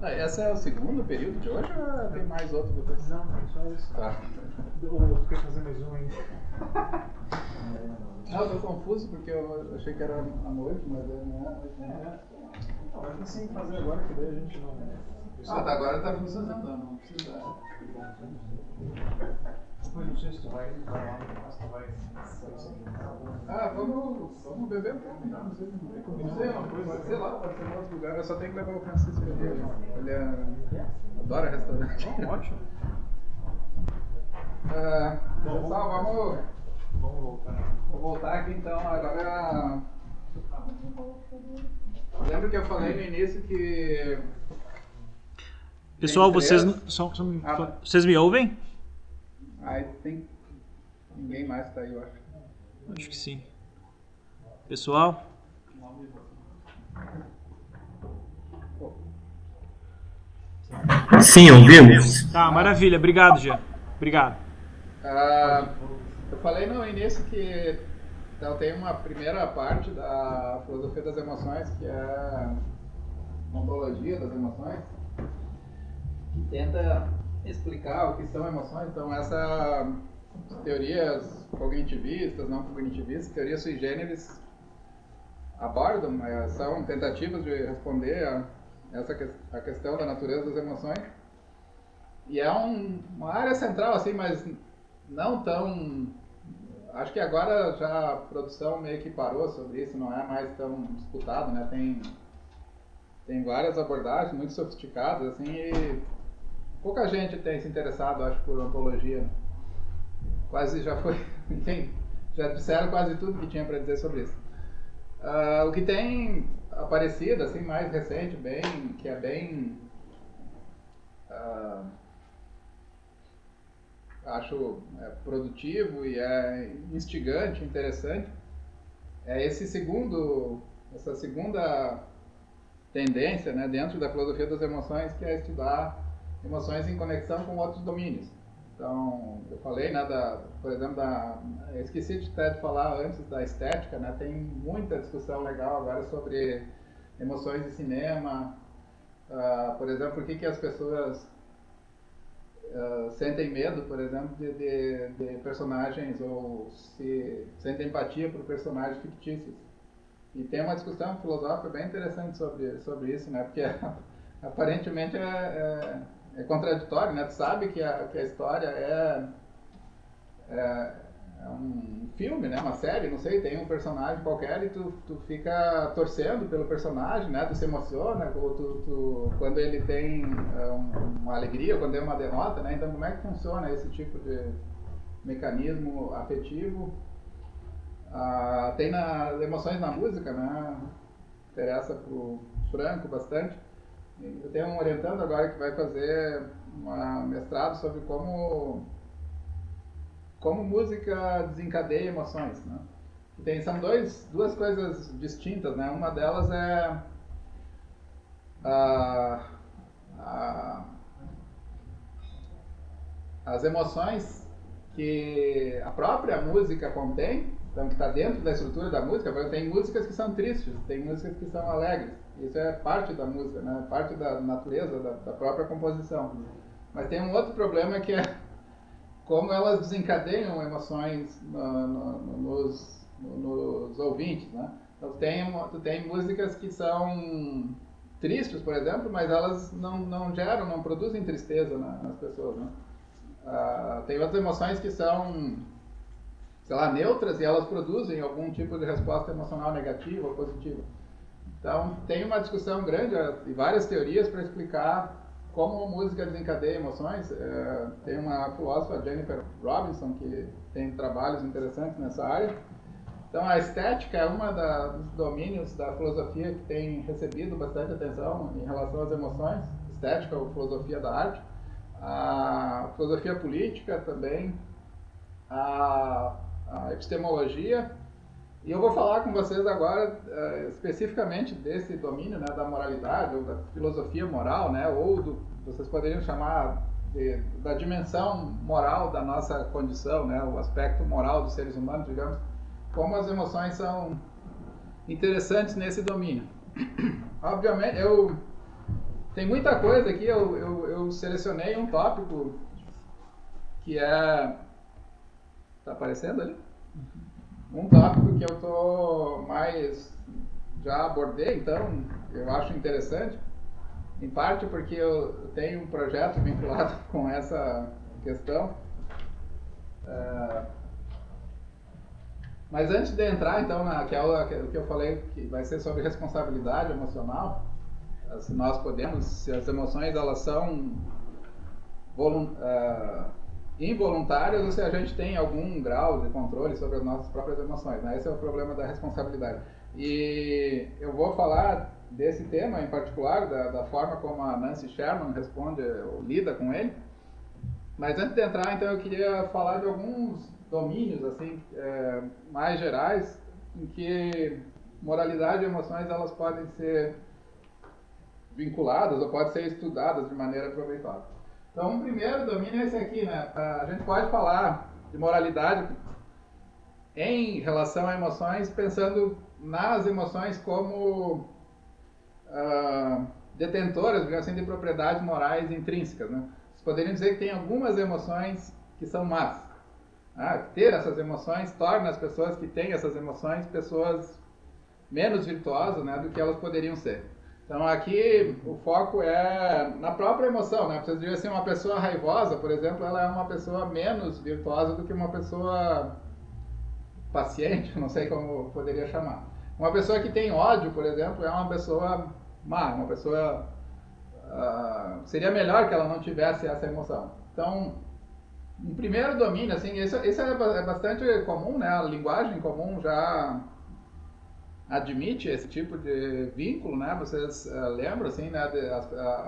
Esse é o segundo período de hoje ou tem mais outro depois? Não, só isso. Tá. Eu quero fazer mais um ainda. Não, eu tô confuso porque eu achei que era à noite, mas não é. Não, mas assim fazer agora que daí a gente não. Agora tá funcionando, não precisa. Depois não sei se tu vai lá no mas tu vai. Vamos beber um pouco, então. Não sei uma coisa, sei lá, pode ser em outro lugar. Eu só tenho que levar o Francisco ali. Ele adora restaurante. Ótimo. Pessoal, Vamos voltar. Vou voltar aqui então. Agora. Lembra que eu falei no início que. Pessoal, vocês me ouvem? Tem ninguém mais tá aí, eu acho. Acho que sim. Pessoal? Sim, ouvimos. Tá, maravilha. Obrigado, Jean. Obrigado. Eu falei no início que então, tem uma primeira parte da filosofia das emoções, que é a ontologia das emoções, que tenta explicar o que são emoções. Então, essas teorias cognitivistas, não cognitivistas, teorias sui generis, abordam, são tentativas de responder a questão da natureza das emoções. E é uma área central, assim, mas não tão... Acho que agora já a produção meio que parou sobre isso, não é mais tão disputado, né? Tem várias abordagens muito sofisticadas, assim, e pouca gente tem se interessado, acho, por ontologia. Quase já foi... Enfim, já disseram quase tudo que tinha para dizer sobre isso. O que tem aparecido, assim, mais recente, que é bem... acho produtivo e é instigante, interessante, é essa segunda tendência, né, dentro da filosofia das emoções, que é estudar emoções em conexão com outros domínios. Então, eu falei, né, por exemplo, eu esqueci de falar antes da estética, né, tem muita discussão legal agora sobre emoções de cinema, por exemplo, por que as pessoas sentem medo, por exemplo, de personagens, ou se sentem empatia por personagens fictícios. E tem uma discussão filosófica bem interessante sobre isso, né? Porque aparentemente é contraditório, né? Tu sabe que a história é um filme, né? Uma série, não sei, tem um personagem qualquer e tu fica torcendo pelo personagem, né? Tu se emociona quando ele tem uma alegria, quando tem uma derrota, né? Então como é que funciona esse tipo de mecanismo afetivo? Tem nas emoções na música, né? Interessa pro Franco bastante. Eu tenho um orientando agora que vai fazer um mestrado sobre como música desencadeia emoções, né? São duas coisas distintas, né? Uma delas é as emoções que a própria música contém, então que está dentro da estrutura da música. Tem músicas que são tristes, tem músicas que são alegres. Isso é parte da música, né? Parte da natureza da própria composição. Mas tem um outro problema que é como elas desencadeiam emoções nos ouvintes, né? Então, tu tem músicas que são tristes, por exemplo, mas elas não produzem tristeza nas pessoas, né? Tem outras emoções que são, sei lá, neutras, e elas produzem algum tipo de resposta emocional negativa ou positiva. Então, tem uma discussão grande e várias teorias para explicar como a música desencadeia emoções. Tem uma filósofa, Jennifer Robinson, que tem trabalhos interessantes nessa área. Então, a estética é dos domínios da filosofia que tem recebido bastante atenção em relação às emoções. Estética ou filosofia da arte. A filosofia política também. A epistemologia. E eu vou falar com vocês agora especificamente desse domínio, né, da moralidade, ou da filosofia moral, né, vocês poderiam chamar da dimensão moral da nossa condição, né, o aspecto moral dos seres humanos, digamos, como as emoções são interessantes nesse domínio. Obviamente, eu tem muita coisa aqui, eu selecionei um tópico que é... Tá aparecendo ali? Um tópico que eu tô já abordei, então eu acho interessante, em parte porque eu tenho um projeto vinculado com essa questão. Mas antes de entrar então naquela que eu falei que vai ser sobre responsabilidade emocional, se as emoções elas são involuntárias ou se a gente tem algum grau de controle sobre as nossas próprias emoções, né? Esse é o problema da responsabilidade. E eu vou falar desse tema em particular, da forma como a Nancy Sherman responde ou lida com ele. Mas antes de entrar, então, eu queria falar de alguns domínios assim, mais gerais em que moralidade e emoções elas podem ser vinculadas ou podem ser estudadas de maneira proveitosa. Então, o primeiro domínio é esse aqui, né? A gente pode falar de moralidade em relação a emoções, pensando nas emoções como detentoras, digamos assim, de propriedades morais intrínsecas, né? Vocês poderiam dizer que tem algumas emoções que são más. Ter essas emoções torna as pessoas que têm essas emoções pessoas menos virtuosas, né, do que elas poderiam ser. Então aqui o foco é na própria emoção, né? Vocês diriam assim, uma pessoa raivosa, por exemplo, ela é uma pessoa menos virtuosa do que uma pessoa paciente, não sei como poderia chamar. Uma pessoa que tem ódio, por exemplo, é uma pessoa má, uma pessoa... seria melhor que ela não tivesse essa emoção. Então, um primeiro domínio, assim, isso é bastante comum, né? A linguagem comum já admite esse tipo de vínculo, né? Vocês lembram, assim, né,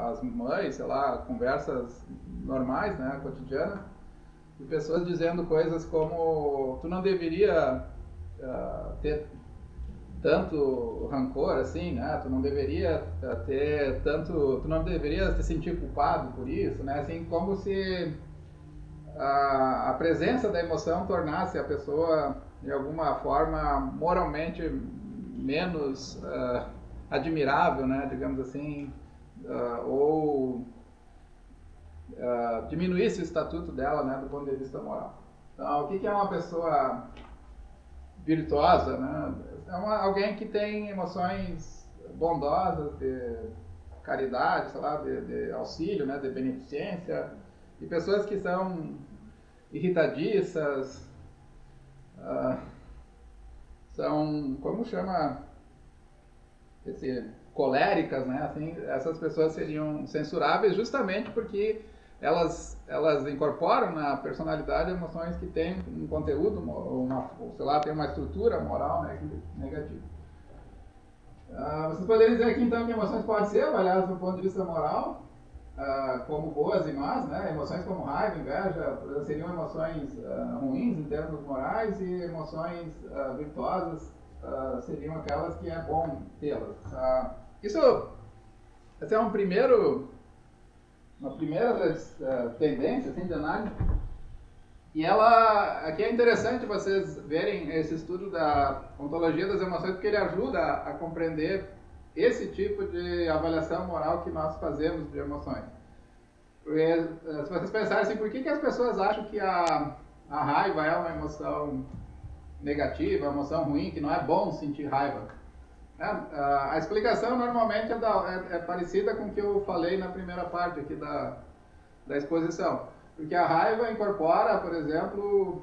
as mães, sei lá, conversas normais, né, cotidianas, de pessoas dizendo coisas como tu não deveria ter tanto rancor, assim, né? Tu não deveria tu não deveria se sentir culpado por isso, né? Assim, como se a presença da emoção tornasse a pessoa de alguma forma moralmente menos admirável, né, digamos assim, ou diminuísse o estatuto dela, né, do ponto de vista moral. Então, o que é uma pessoa virtuosa, né? É alguém que tem emoções bondosas, de caridade, sei lá, de auxílio, né, de beneficência, e pessoas que são irritadiças, são, como chama, coléricas, né? Assim, essas pessoas seriam censuráveis justamente porque elas incorporam na personalidade emoções que têm um conteúdo, sei lá, tem uma estrutura moral, né, negativa. Vocês poderiam dizer aqui então que emoções podem ser avaliadas do ponto de vista moral, como boas e más, né? Emoções como raiva, inveja, seriam emoções ruins em termos morais, e emoções virtuosas seriam aquelas que é bom tê-las. Essa é uma primeira tendência assim, de análise, e aqui é interessante vocês verem esse estudo da ontologia das emoções, porque ele ajuda a compreender esse tipo de avaliação moral que nós fazemos de emoções. Porque, se vocês pensarem assim, por que as pessoas acham que a raiva é uma emoção negativa, uma emoção ruim, que não é bom sentir raiva? A explicação normalmente é parecida com o que eu falei na primeira parte aqui da exposição. Porque a raiva incorpora, por exemplo,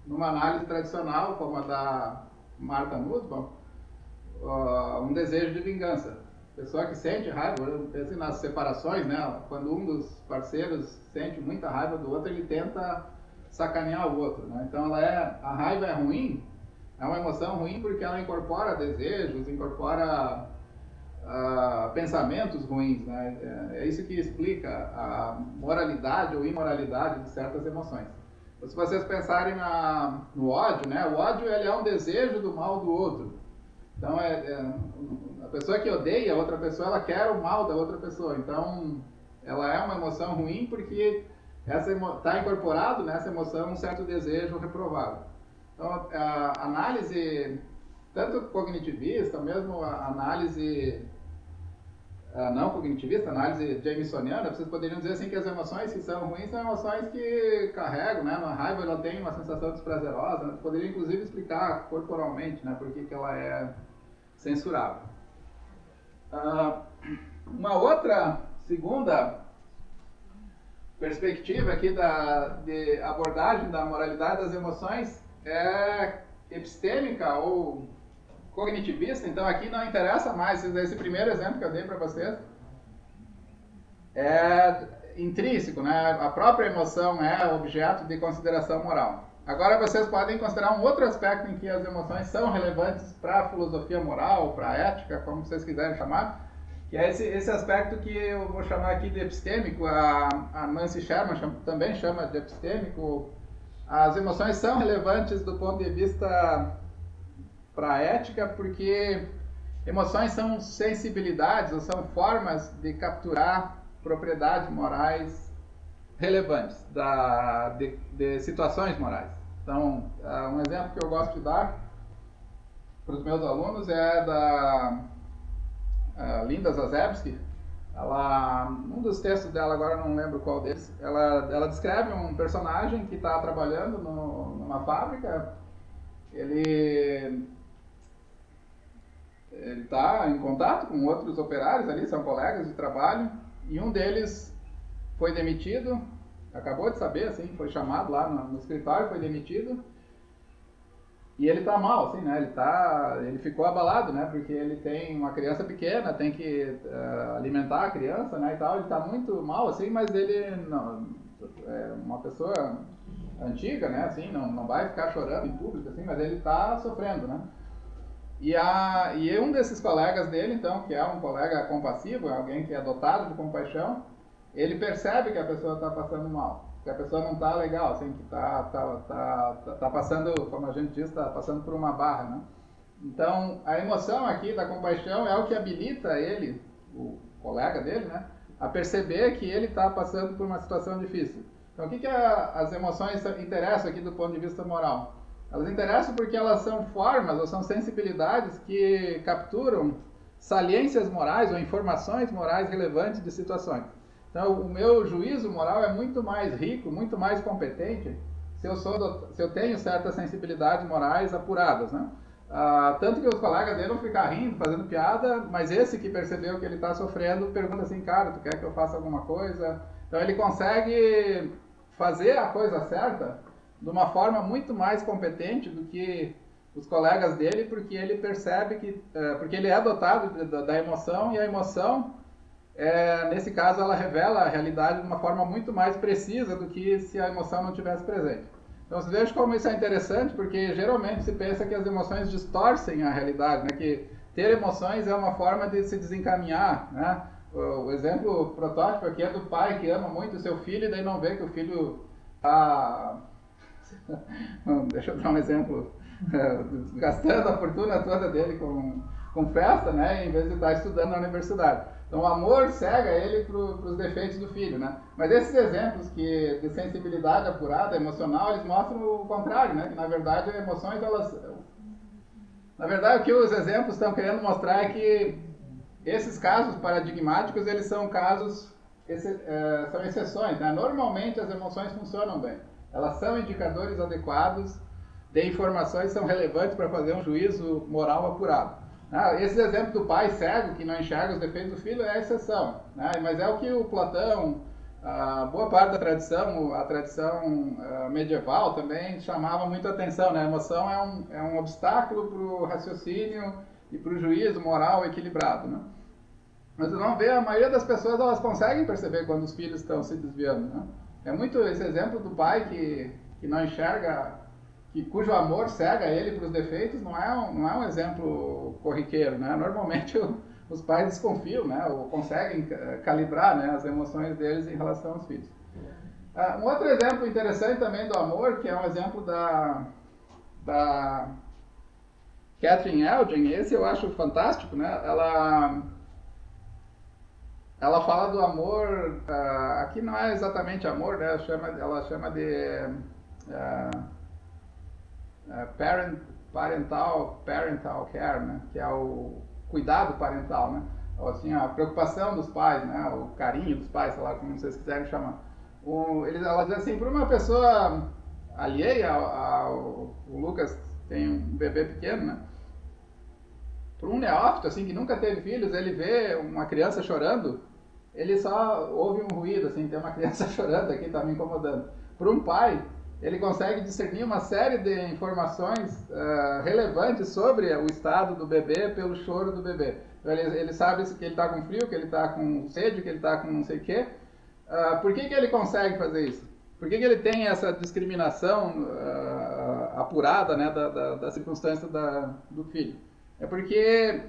numa análise tradicional, como a da Martha Nussbaum, um desejo de vingança. A pessoa que sente raiva, pense nas separações, né? Quando um dos parceiros sente muita raiva do outro, ele tenta sacanear o outro, né? Então a raiva é ruim, é uma emoção ruim porque ela incorpora desejos, incorpora pensamentos ruins, né? É isso que explica a moralidade ou imoralidade de certas emoções. Se vocês pensarem no ódio, né? O ódio ele é um desejo do mal do outro. Então, a pessoa que odeia a outra pessoa, ela quer o mal da outra pessoa. Então, ela é uma emoção ruim porque está incorporado nessa emoção um certo desejo reprovável. Então, a análise, tanto cognitivista, mesmo a análise não cognitivista, análise jamesoniana, vocês poderiam dizer assim que as emoções que são ruins são emoções que carregam, né? Na raiva ela tem uma sensação desprazerosa, né? Poderia inclusive explicar corporalmente, né? Por que ela é censurável. Uma outra segunda perspectiva aqui de abordagem da moralidade das emoções é epistêmica ou cognitivista. Então aqui não interessa mais, esse primeiro exemplo que eu dei para vocês é intrínseco, né? A própria emoção é objeto de consideração moral. Agora vocês podem considerar um outro aspecto em que as emoções são relevantes para a filosofia moral, para a ética, como vocês quiserem chamar, que é esse aspecto que eu vou chamar aqui de epistêmico. A Nancy Sherman também chama de epistêmico. As emoções são relevantes do ponto de vista para a ética, porque emoções são sensibilidades ou são formas de capturar propriedades morais relevantes de situações morais. Então, um exemplo que eu gosto de dar para os meus alunos é da Linda Zazebski. Um dos textos dela, agora não lembro qual deles, ela descreve um personagem que está trabalhando numa fábrica. Ele está em contato com outros operários ali, são colegas de trabalho, e um deles foi demitido, acabou de saber, assim, foi chamado lá no escritório, foi demitido, e ele está mal, assim, né? Ele ficou abalado, né? Porque ele tem uma criança pequena, tem que alimentar a criança, né? E tal, ele está muito mal, assim, mas ele não, é uma pessoa antiga, né? Assim, não vai ficar chorando em público, assim, mas ele está sofrendo, né? E um desses colegas dele, então, que é um colega compassivo, alguém que é dotado de compaixão, ele percebe que a pessoa está passando mal, que a pessoa não está legal, assim, que tá passando, como a gente diz, está passando por uma barra, né? Então, a emoção aqui da compaixão é o que habilita ele, o colega dele, né, a perceber que ele está passando por uma situação difícil. Então, o que as emoções interessam aqui do ponto de vista moral? Elas interessam porque elas são formas ou são sensibilidades que capturam saliências morais ou informações morais relevantes de situações. Então, o meu juízo moral é muito mais rico, muito mais competente se eu tenho certas sensibilidades morais apuradas, né? Tanto que os colegas dele vão ficar rindo, fazendo piada, mas esse que percebeu que ele está sofrendo pergunta assim: cara, tu quer que eu faça alguma coisa? Então ele consegue fazer a coisa certa de uma forma muito mais competente do que os colegas dele, porque ele percebe que, porque ele é dotado da emoção, e a emoção, nesse caso, ela revela a realidade de uma forma muito mais precisa do que se a emoção não tivesse presente. Então, vocês vejam como isso é interessante, porque geralmente se pensa que as emoções distorcem a realidade, né? Que ter emoções é uma forma de se desencaminhar, né? O exemplo protótipo aqui é do pai que ama muito o seu filho e daí não vê que o filho está... Deixa eu dar um exemplo, gastando a fortuna toda dele com festa, né, em vez de estar estudando na universidade. Então o amor cega ele para os defeitos do filho, né? Mas esses exemplos de sensibilidade apurada, emocional, eles mostram o contrário, né? Que na verdade as emoções, na verdade o que os exemplos estão querendo mostrar é que esses casos paradigmáticos, eles são casos, são exceções, né? Normalmente as emoções funcionam bem. Elas são indicadores adequados de informações, são relevantes para fazer um juízo moral apurado. Esse exemplo do pai cego que não enxerga os defeitos do filho é a exceção, né? Mas é o que o Platão, boa parte da tradição, a tradição medieval também chamava muito atenção, né? A emoção é um obstáculo para o raciocínio e para o juízo moral equilibrado, né? Mas não vê, a maioria das pessoas elas conseguem perceber quando os filhos estão se desviando, né? É muito esse exemplo do pai que não enxerga, cujo amor cega ele para os defeitos, não é um exemplo corriqueiro, né? Normalmente os pais desconfiam, né? Ou conseguem calibrar, né, as emoções deles em relação aos filhos. Um outro exemplo interessante também do amor, que é um exemplo da Catherine Elgin, esse eu acho fantástico, né? Ela fala do amor, aqui não é exatamente amor, né? Ela chama de parental care, né? Que é o cuidado parental, né? ou assim, a preocupação dos pais, né, o carinho dos pais, sei lá, como vocês quiserem chamar. Ela diz assim, para uma pessoa alheia o Lucas tem um bebê pequeno, né? Para um neófito, assim, que nunca teve filhos, ele vê uma criança chorando, ele só ouve um ruído, assim, tem uma criança chorando aqui, está me incomodando. Para um pai, ele consegue discernir uma série de informações relevantes sobre o estado do bebê pelo choro do bebê. Então, ele sabe que ele está com frio, que ele está com sede, que ele está com não sei o quê. Por que ele consegue fazer isso? Por que ele tem essa discriminação apurada, né, da circunstância do filho? É porque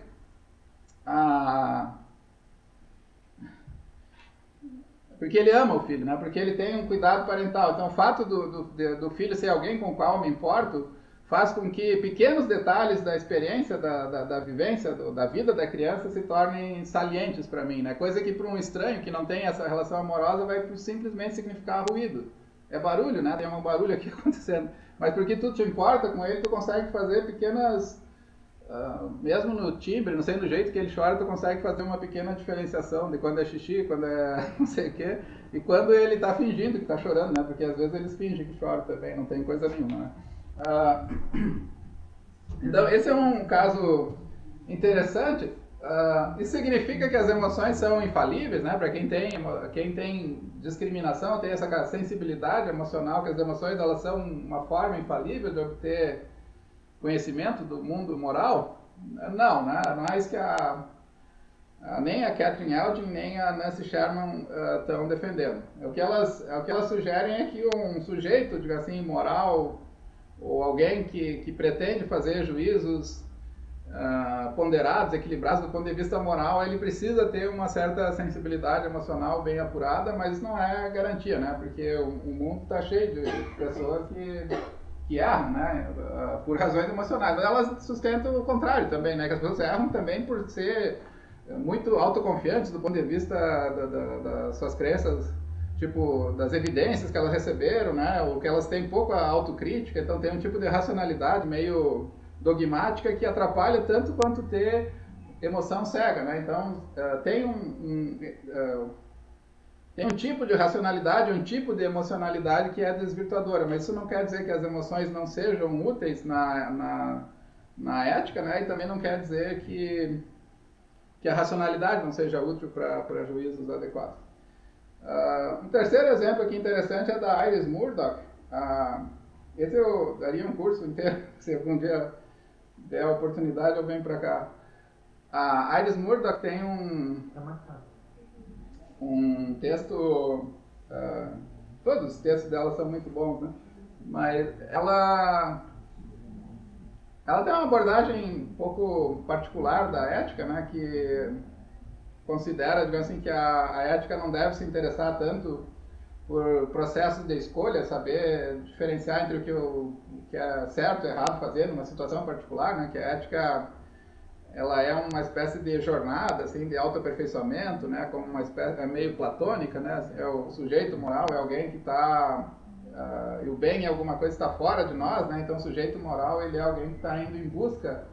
ele ama o filho, né? Porque ele tem um cuidado parental. Então, o fato do filho ser alguém com o qual me importo faz com que pequenos detalhes da experiência, da vivência, da vida da criança se tornem salientes para mim, né? Coisa que para um estranho que não tem essa relação amorosa vai simplesmente significar ruído. É barulho, né? Tem um barulho aqui acontecendo. Mas porque tu te importa com ele, tu consegue fazer pequenas... mesmo no timbre, não sei, do jeito que ele chora, tu consegue fazer uma pequena diferenciação de quando é xixi, quando é não sei o quê, e quando ele está fingindo que está chorando, né? Porque às vezes eles fingem que choram também, não tem coisa nenhuma, né? Então, esse é um caso interessante. Isso significa que as emoções são infalíveis, né? Para quem tem discriminação, tem essa sensibilidade emocional, que as emoções elas são uma forma infalível de obter conhecimento do mundo moral? Não, né? Não é isso que nem a Catherine Eldin nem a Nancy Sherman estão defendendo. O que elas sugerem é que um sujeito, diga assim, moral, ou alguém que pretende fazer juízos ponderados, equilibrados do ponto de vista moral, ele precisa ter uma certa sensibilidade emocional bem apurada, mas isso não é garantia, né? Porque o mundo está cheio de pessoas que erram, né, por razões emocionais. Mas elas sustentam o contrário também, né, que as pessoas erram também por ser muito autoconfiantes do ponto de vista das suas crenças, tipo, das evidências que elas receberam, né, ou que elas têm pouca autocrítica, então tem um tipo de racionalidade meio dogmática que atrapalha tanto quanto ter emoção cega, né. Então, tem um tipo de racionalidade, um tipo de emocionalidade que é desvirtuadora, mas isso não quer dizer que as emoções não sejam úteis na ética, né? E também não quer dizer que a racionalidade não seja útil para juízos adequados. Um terceiro exemplo aqui interessante é da Iris Murdoch. Esse eu daria um curso inteiro, se algum dia der a oportunidade eu venho para cá. A Iris Murdoch tem um texto, todos os textos dela são muito bons, né? Mas ela tem uma abordagem um pouco particular da ética, né? Que considera, digamos assim, que a ética não deve se interessar tanto por processos de escolha, saber diferenciar entre o que é certo e errado fazer numa situação particular, né? Que a ética ela é uma espécie de jornada, assim, de autoaperfeiçoamento, né, como uma espécie, é meio platônica, né, é o sujeito moral, é alguém que está, e o bem é alguma coisa que está fora de nós, né, então o sujeito moral, ele é alguém que está indo em busca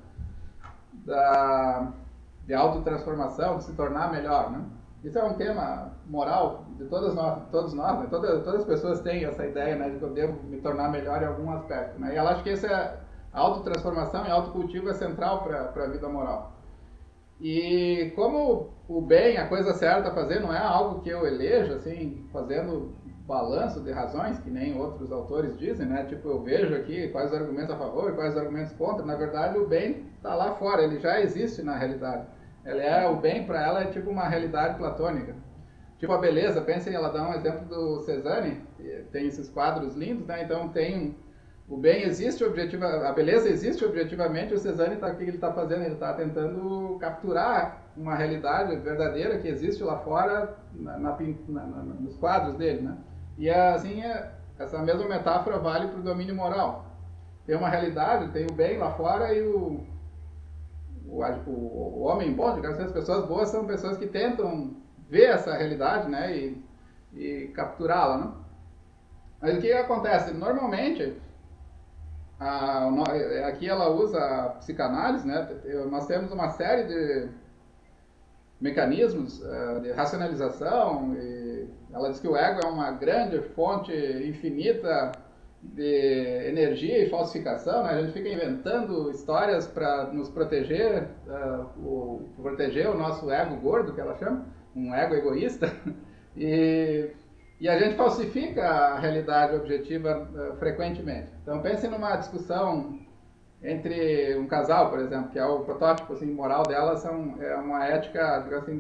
de autotransformação, de se tornar melhor, né. Isso é um tema moral de todos nós, né, todas as pessoas têm essa ideia, né, de que eu devo me tornar melhor em algum aspecto, né, e ela acha que esse a autotransformação e autocultivo é central para a vida moral. E como o bem, a coisa certa a fazer, não é algo que eu elejo, assim, fazendo balanço de razões, que nem outros autores dizem, né? Tipo, eu vejo aqui quais os argumentos a favor e quais os argumentos contra. Na verdade, o bem está lá fora, ele já existe na realidade. O bem para ela é tipo uma realidade platônica. Tipo a beleza, pensem, ela dá um exemplo do Cézanne, tem esses quadros lindos, né? Então o bem existe a beleza existe objetivamente, o Cézanne o que ele está fazendo? Ele está tentando capturar uma realidade verdadeira que existe lá fora nos quadros dele, né? E assim, essa mesma metáfora vale para o domínio moral. Tem uma realidade, tem o bem lá fora e o homem bom, digamos assim, as pessoas boas são pessoas que tentam ver essa realidade, né, e capturá-la, né? Mas o que acontece? Normalmente, aqui ela usa a psicanálise, né? Nós temos uma série mecanismos de racionalização. E ela diz que o ego é uma grande fonte infinita de energia e falsificação, né? A gente fica inventando histórias para nos proteger, proteger o nosso ego gordo, que ela chama, um ego egoísta, e a gente falsifica a realidade objetiva frequentemente. Então pense numa discussão entre um casal, por exemplo, que é o protótipo assim, moral dela, é uma ética, digamos assim,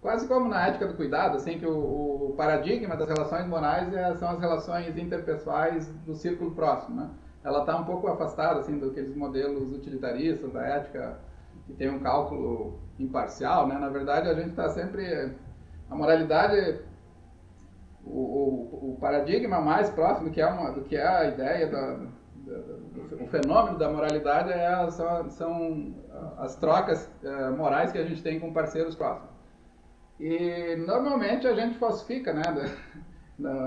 quase como na ética do cuidado, assim, que o paradigma das relações morais são as relações interpessoais do círculo próximo, né? Ela está um pouco afastada assim, daqueles modelos utilitaristas da ética que tem um cálculo imparcial, né? Na verdade, a gente está sempre... A moralidade, o paradigma mais próximo do que é a ideia o fenômeno da moralidade são as trocas morais que a gente tem com parceiros próximos. E normalmente a gente falsifica, né?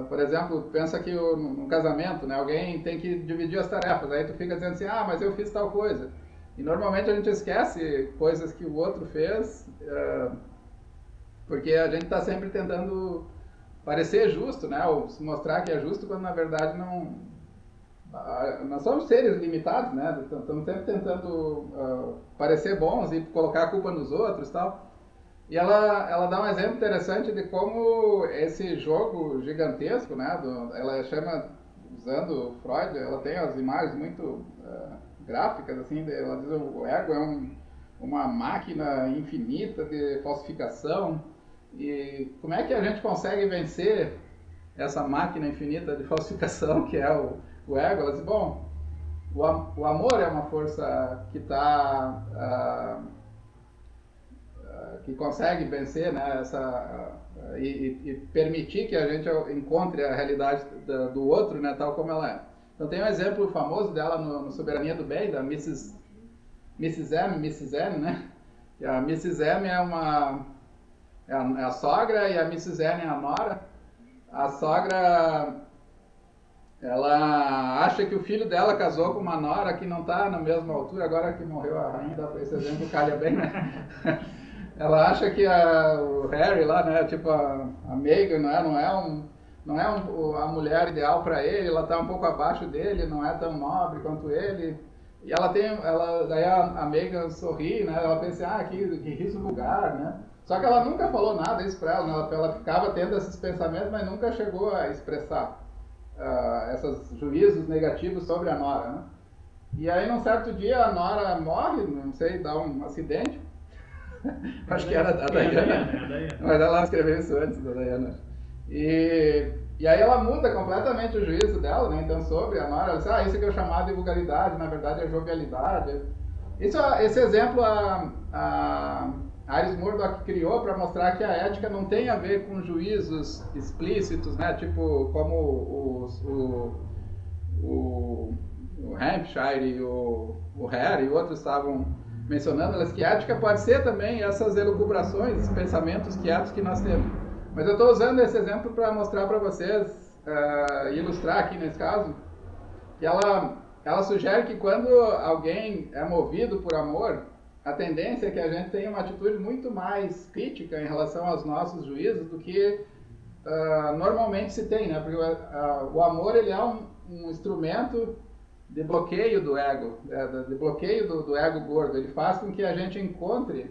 Por exemplo, pensa que no casamento, né, alguém tem que dividir as tarefas, aí tu fica dizendo assim, mas eu fiz tal coisa. E normalmente a gente esquece coisas que o outro fez, porque a gente está sempre tentando parecer justo, né? Ou se mostrar que é justo, quando na verdade não... Nós somos seres limitados, né? Estamos sempre tentando parecer bons e colocar a culpa nos outros e tal. E ela dá um exemplo interessante de como esse jogo gigantesco, né? Ela chama, usando Freud, ela tem as imagens muito gráficas, assim, ela diz que o ego é uma máquina infinita de falsificação. E como é que a gente consegue vencer essa máquina infinita de falsificação que é o ego? Ela diz, bom, o amor é uma força que que consegue vencer, né, e permitir que a gente encontre a realidade do outro, né, tal como ela é. Então tem um exemplo famoso dela no Soberania do Bem, da Mrs. M, né? Que a Mrs. M é a sogra e a Mrs. N é a nora. A sogra, ela acha que o filho dela casou com uma nora que não está na mesma altura, agora que morreu a rainha, dá para esse exemplo calha bem, né? Ela acha que o Harry lá, né, tipo a Meghan, não é a mulher ideal para ele, ela está um pouco abaixo dele, não é tão nobre quanto ele. E daí a Meghan sorri, né, ela pensa, que riso vulgar, né? Só que ela nunca falou nada isso para ela, né? Ela ficava tendo esses pensamentos, mas nunca chegou a expressar esses juízos negativos sobre a nora, né? E aí, num certo dia, a nora morre, não sei, dá um acidente. Acho que era a Diana, mas ela escreveu isso antes da Diana. E aí ela muda completamente o juízo dela, né? Então, sobre a nora, ela diz, isso que é chamado de vulgaridade, na verdade é jovialidade. Esse exemplo a Iris Murdoch criou para mostrar que a ética não tem a ver com juízos explícitos, né? Tipo, como o Hampshire e o Harry e outros estavam mencionando, que a ética pode ser também essas elucubrações, esses pensamentos quietos que nós temos. Mas eu estou usando esse exemplo para mostrar para vocês, ilustrar aqui nesse caso, que ela sugere que quando alguém é movido por amor, a tendência é que a gente tenha uma atitude muito mais crítica em relação aos nossos juízos do que normalmente se tem, né? Porque o amor ele é um instrumento de bloqueio do ego, de bloqueio do ego gordo. Ele faz com que a gente encontre,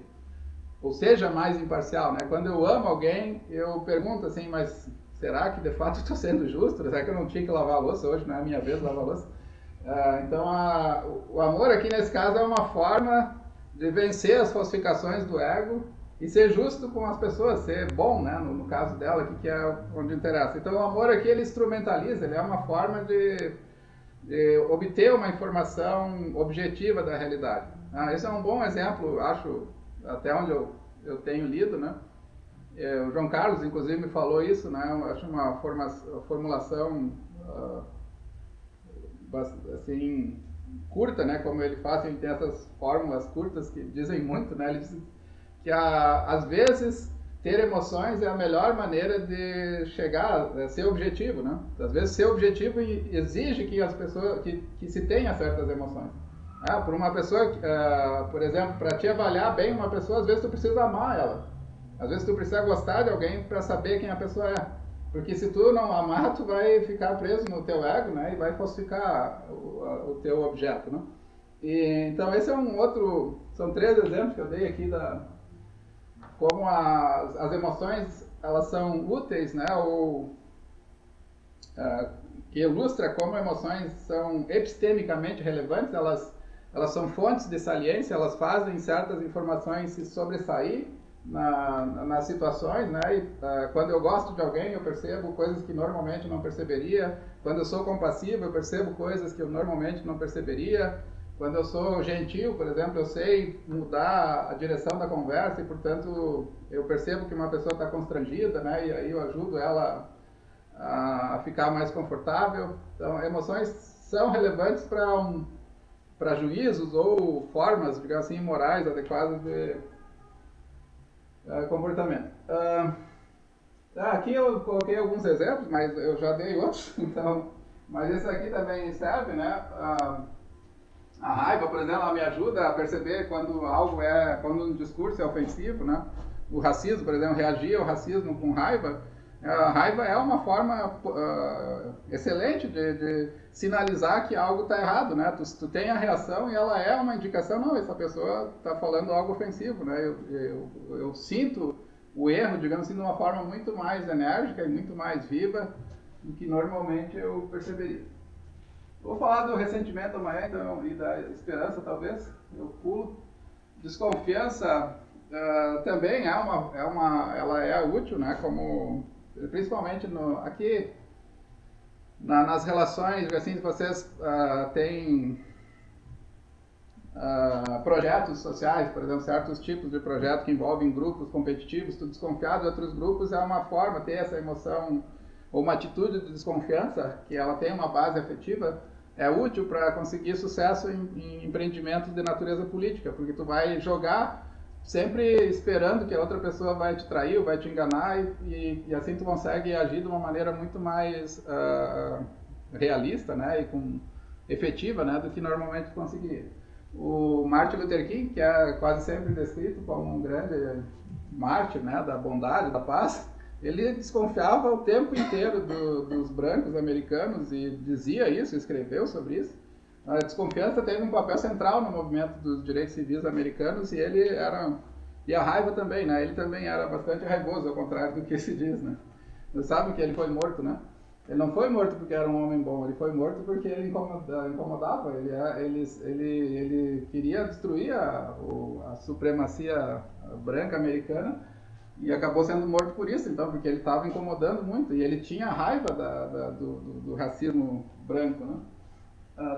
ou seja, mais imparcial, né? Quando eu amo alguém, eu pergunto assim, mas será que de fato estou sendo justo? Será que eu não tinha que lavar a louça hoje, não é a minha vez de lavar a louça? Então, o amor aqui nesse caso é uma forma de vencer as falsificações do ego e ser justo com as pessoas, ser bom, né? No caso dela, que é onde interessa. Então, o amor aqui ele instrumentaliza, ele é uma forma de obter uma informação objetiva da realidade. Esse é um bom exemplo, acho, até onde eu tenho lido, né? O João Carlos, inclusive, me falou isso, né? Eu acho uma formulação assim, curta, né? Como ele faz, ele tem essas fórmulas curtas que dizem muito, né? Ele diz que às vezes ter emoções é a melhor maneira de chegar a ser objetivo, né? Às vezes ser objetivo exige que as pessoas que se tenha certas emoções. Por uma pessoa, por exemplo, para te avaliar bem uma pessoa, às vezes tu precisa amar ela. Às vezes tu precisa gostar de alguém para saber quem a pessoa é. Porque se tu não amar, tu vai ficar preso no teu ego, né? E vai falsificar o teu objeto, né? Então esse é um outro, são 3 exemplos que eu dei aqui como as emoções, elas são úteis, né? Ou que ilustra como emoções são epistemicamente relevantes, elas são fontes de saliência, elas fazem certas informações se sobressair nas situações, né? E, quando eu gosto de alguém, eu percebo coisas que normalmente não perceberia. Quando eu sou compassivo, eu percebo coisas que eu normalmente não perceberia. Quando eu sou gentil, por exemplo, eu sei mudar a direção da conversa e, portanto, eu percebo que uma pessoa está constrangida, né? E aí eu ajudo ela a ficar mais confortável. Então, emoções são relevantes para juízos ou formas, digamos assim, morais adequadas de comportamento. Aqui eu coloquei alguns exemplos, mas eu já dei outros, então, mas esse aqui também serve, né? A raiva, por exemplo, ela me ajuda a perceber quando quando um discurso é ofensivo, né? O racismo, por exemplo, reagir ao racismo com raiva. A raiva é uma forma excelente de sinalizar que algo está errado, né? Tu tem a reação e ela é uma indicação, não, essa pessoa está falando algo ofensivo, né? Eu sinto o erro, digamos assim, de uma forma muito mais enérgica e muito mais viva do que normalmente eu perceberia. Vou falar do ressentimento amanhã então, e da esperança, talvez, eu pulo. Desconfiança também ela é útil, né? Como principalmente aqui nas relações, assim, vocês têm projetos sociais, por exemplo, certos tipos de projetos que envolvem grupos competitivos, tu desconfiar de outros grupos é uma forma, ter essa emoção ou uma atitude de desconfiança, que ela tem uma base afetiva, é útil para conseguir sucesso em empreendimentos de natureza política, porque tu vai jogar sempre esperando que a outra pessoa vai te trair ou vai te enganar e assim tu consegue agir de uma maneira muito mais realista, né, e efetiva, né, do que normalmente tu conseguiria. O Martin Luther King, que é quase sempre descrito como um grande mártir, né, da bondade, da paz, ele desconfiava o tempo inteiro dos brancos americanos e dizia isso, escreveu sobre isso. A desconfiança teve um papel central no movimento dos direitos civis americanos e a raiva também, né? Ele também era bastante raivoso, ao contrário do que se diz, né? Você sabe que ele foi morto, né? Ele não foi morto porque era um homem bom, ele foi morto porque ele incomodava, ele queria destruir a supremacia branca americana e acabou sendo morto por isso, então, porque ele estava incomodando muito e ele tinha raiva do racismo branco, né?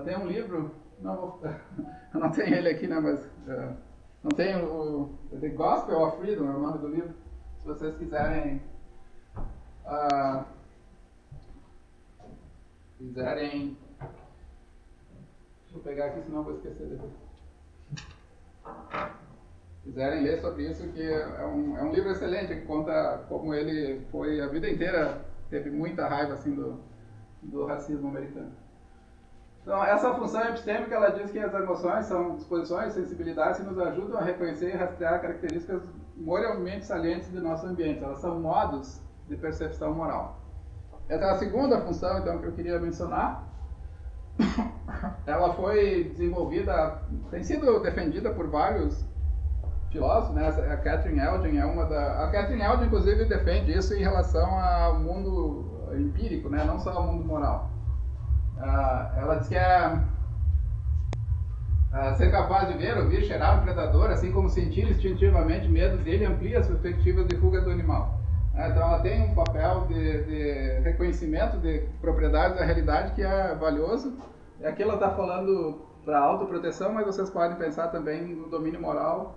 Tem um livro, eu não tenho ele aqui, né, mas não tem o The Gospel of Freedom, é o nome do livro, se vocês quiserem deixa eu pegar aqui, senão eu vou esquecer depois. Quiserem ler sobre isso, que é um livro excelente, que conta como ele foi a vida inteira, teve muita raiva assim do racismo americano. Então, essa função epistêmica, ela diz que as emoções são disposições, sensibilidades que nos ajudam a reconhecer e rastrear características moralmente salientes do nosso ambiente. Elas são modos de percepção moral. Essa é a segunda função, então, que eu queria mencionar. Ela foi desenvolvida, tem sido defendida por vários filósofos, né? A Catherine Elgin é a Catherine Elgin, inclusive, defende isso em relação ao mundo empírico, né? Não só ao mundo moral. Ela diz que ser capaz de ver, ouvir, cheirar um predador, assim como sentir instintivamente medo dele, amplia as perspectivas de fuga do animal. Então ela tem um papel de reconhecimento de propriedades da realidade que é valioso. Aqui ela está falando para autoproteção, mas vocês podem pensar também no domínio moral,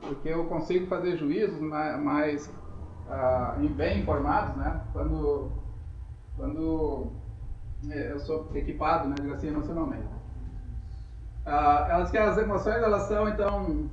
porque eu consigo fazer juízos mais bem informados, né? Quando eu sou equipado, né, assim, emocionalmente. Elas que as emoções, elas são, então,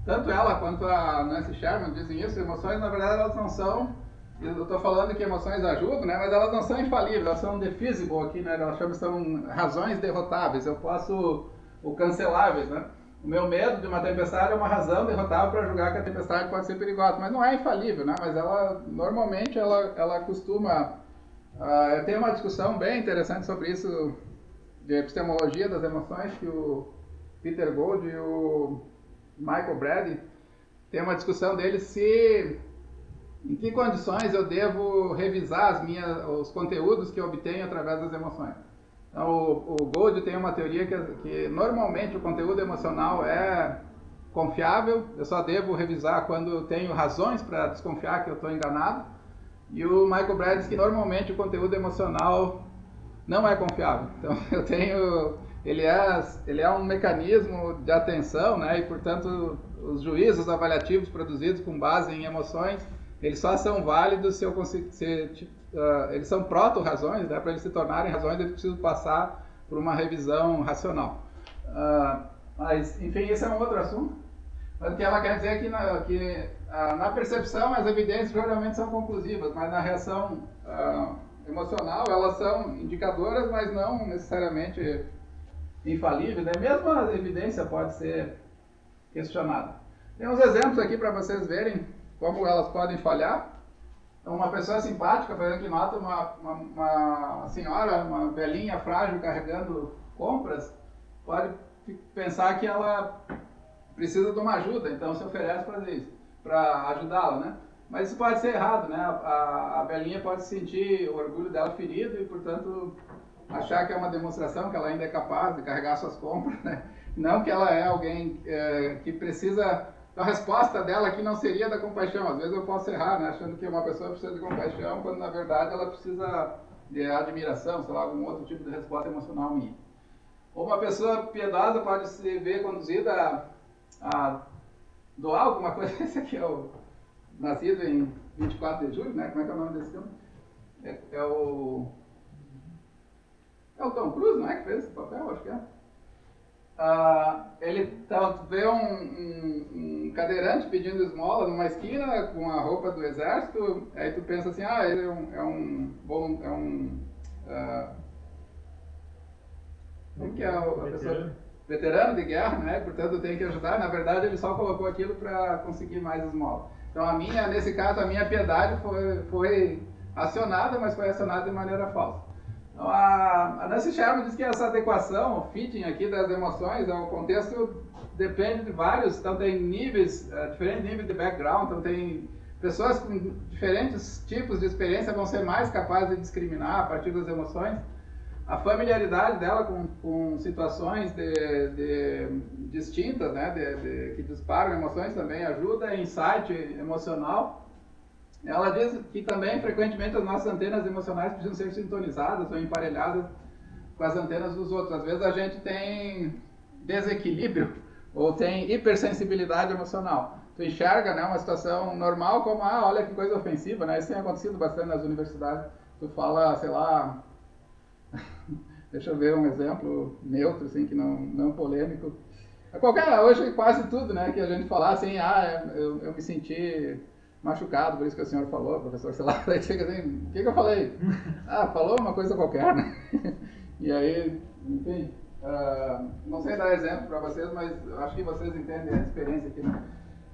tanto ela quanto a Nancy Sherman dizem isso, emoções, na verdade, elas não são, eu estou falando que emoções ajudam, né, mas elas não são infalíveis, elas são defeasible aqui, né, elas são razões derrotáveis. Eu posso ou canceláveis, né? O meu medo de uma tempestade é uma razão derrotável para julgar que a tempestade pode ser perigosa, mas não é infalível, né? Mas ela, normalmente, ela costuma... eu tenho uma discussão bem interessante sobre isso, de epistemologia das emoções, que o Peter Gold e o Michael Brady tem uma discussão deles se... Em que condições eu devo revisar os conteúdos que eu obtenho através das emoções? Então, o Gold tem uma teoria que normalmente o conteúdo emocional é confiável, eu só devo revisar quando tenho razões para desconfiar que eu estou enganado. E o Michael Brady diz que normalmente o conteúdo emocional não é confiável. Então, ele é um mecanismo de atenção, né? E, portanto, os juízos avaliativos produzidos com base em emoções, eles só são válidos se eu consigo... eles são proto-razões, né? Para eles se tornarem razões, eles precisam passar por uma revisão racional. Mas, enfim, esse é um outro assunto. Mas o que ela quer dizer é que na percepção as evidências geralmente são conclusivas, mas na reação emocional elas são indicadoras, mas não necessariamente infalíveis, né? Mesmo a evidência pode ser questionada. Tem uns exemplos aqui para vocês verem como elas podem falhar. Então, uma pessoa simpática, por exemplo, que nota uma senhora, uma velhinha frágil carregando compras, pode pensar que ela precisa de uma ajuda, então se oferece para isso, para ajudá-la, né? Mas isso pode ser errado, né? A velhinha pode sentir o orgulho dela ferido e, portanto, achar que é uma demonstração que ela ainda é capaz de carregar suas compras, né? Não que ela é alguém que precisa... A resposta dela aqui não seria da compaixão. Às vezes eu posso errar, né? Achando que uma pessoa precisa de compaixão, quando na verdade ela precisa de admiração, sei lá, algum outro tipo de resposta emocional minha. Ou uma pessoa piedosa pode se ver conduzida a doar alguma coisa. Esse aqui é o nascido em 24 de julho, né? Como é que é o nome desse filme? É o Tom Cruise, não é? Que fez esse papel, acho que é. Ele vê um cadeirante pedindo esmola numa esquina com a roupa do exército, aí tu pensa assim, ele como que é a pessoa? Veterano de guerra, né? Portanto tem que ajudar. Na verdade ele só colocou aquilo para conseguir mais esmola. Então nesse caso a minha piedade foi acionada, mas foi acionada de maneira falsa. Então, a Nancy Sherman diz que essa adequação, o fitting aqui das emoções, o contexto depende de vários, então tem diferentes níveis de background, então tem pessoas com diferentes tipos de experiência vão ser mais capazes de discriminar a partir das emoções. A familiaridade dela com situações distintas, né, que disparam emoções também ajuda, insight emocional. Ela diz que também, frequentemente, as nossas antenas emocionais precisam ser sintonizadas ou emparelhadas com as antenas dos outros. Às vezes a gente tem desequilíbrio ou tem hipersensibilidade emocional. Tu enxerga, né, uma situação normal como, olha que coisa ofensiva, né? Isso tem acontecido bastante nas universidades. Tu fala, sei lá, deixa eu ver um exemplo neutro, assim, que não polêmico. Hoje quase tudo, né, que a gente fala assim, eu me senti machucado, por isso que a senhora falou, professor, sei lá, daí chega assim, o que eu falei? Falou uma coisa qualquer, né? E aí, enfim, não sei dar exemplo para vocês, mas eu acho que vocês entendem a experiência aqui, né?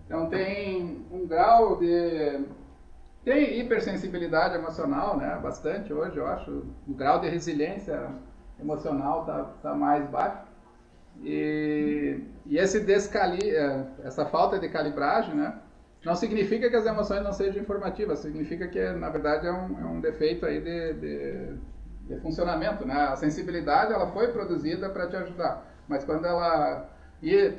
Então tem um grau tem hipersensibilidade emocional, né? Bastante hoje, eu acho, o grau de resiliência emocional tá mais baixo. E essa falta de calibragem, né? Não significa que as emoções não sejam informativas, significa que, na verdade, é um defeito aí de funcionamento, né? A sensibilidade, ela foi produzida para te ajudar, mas quando ela... E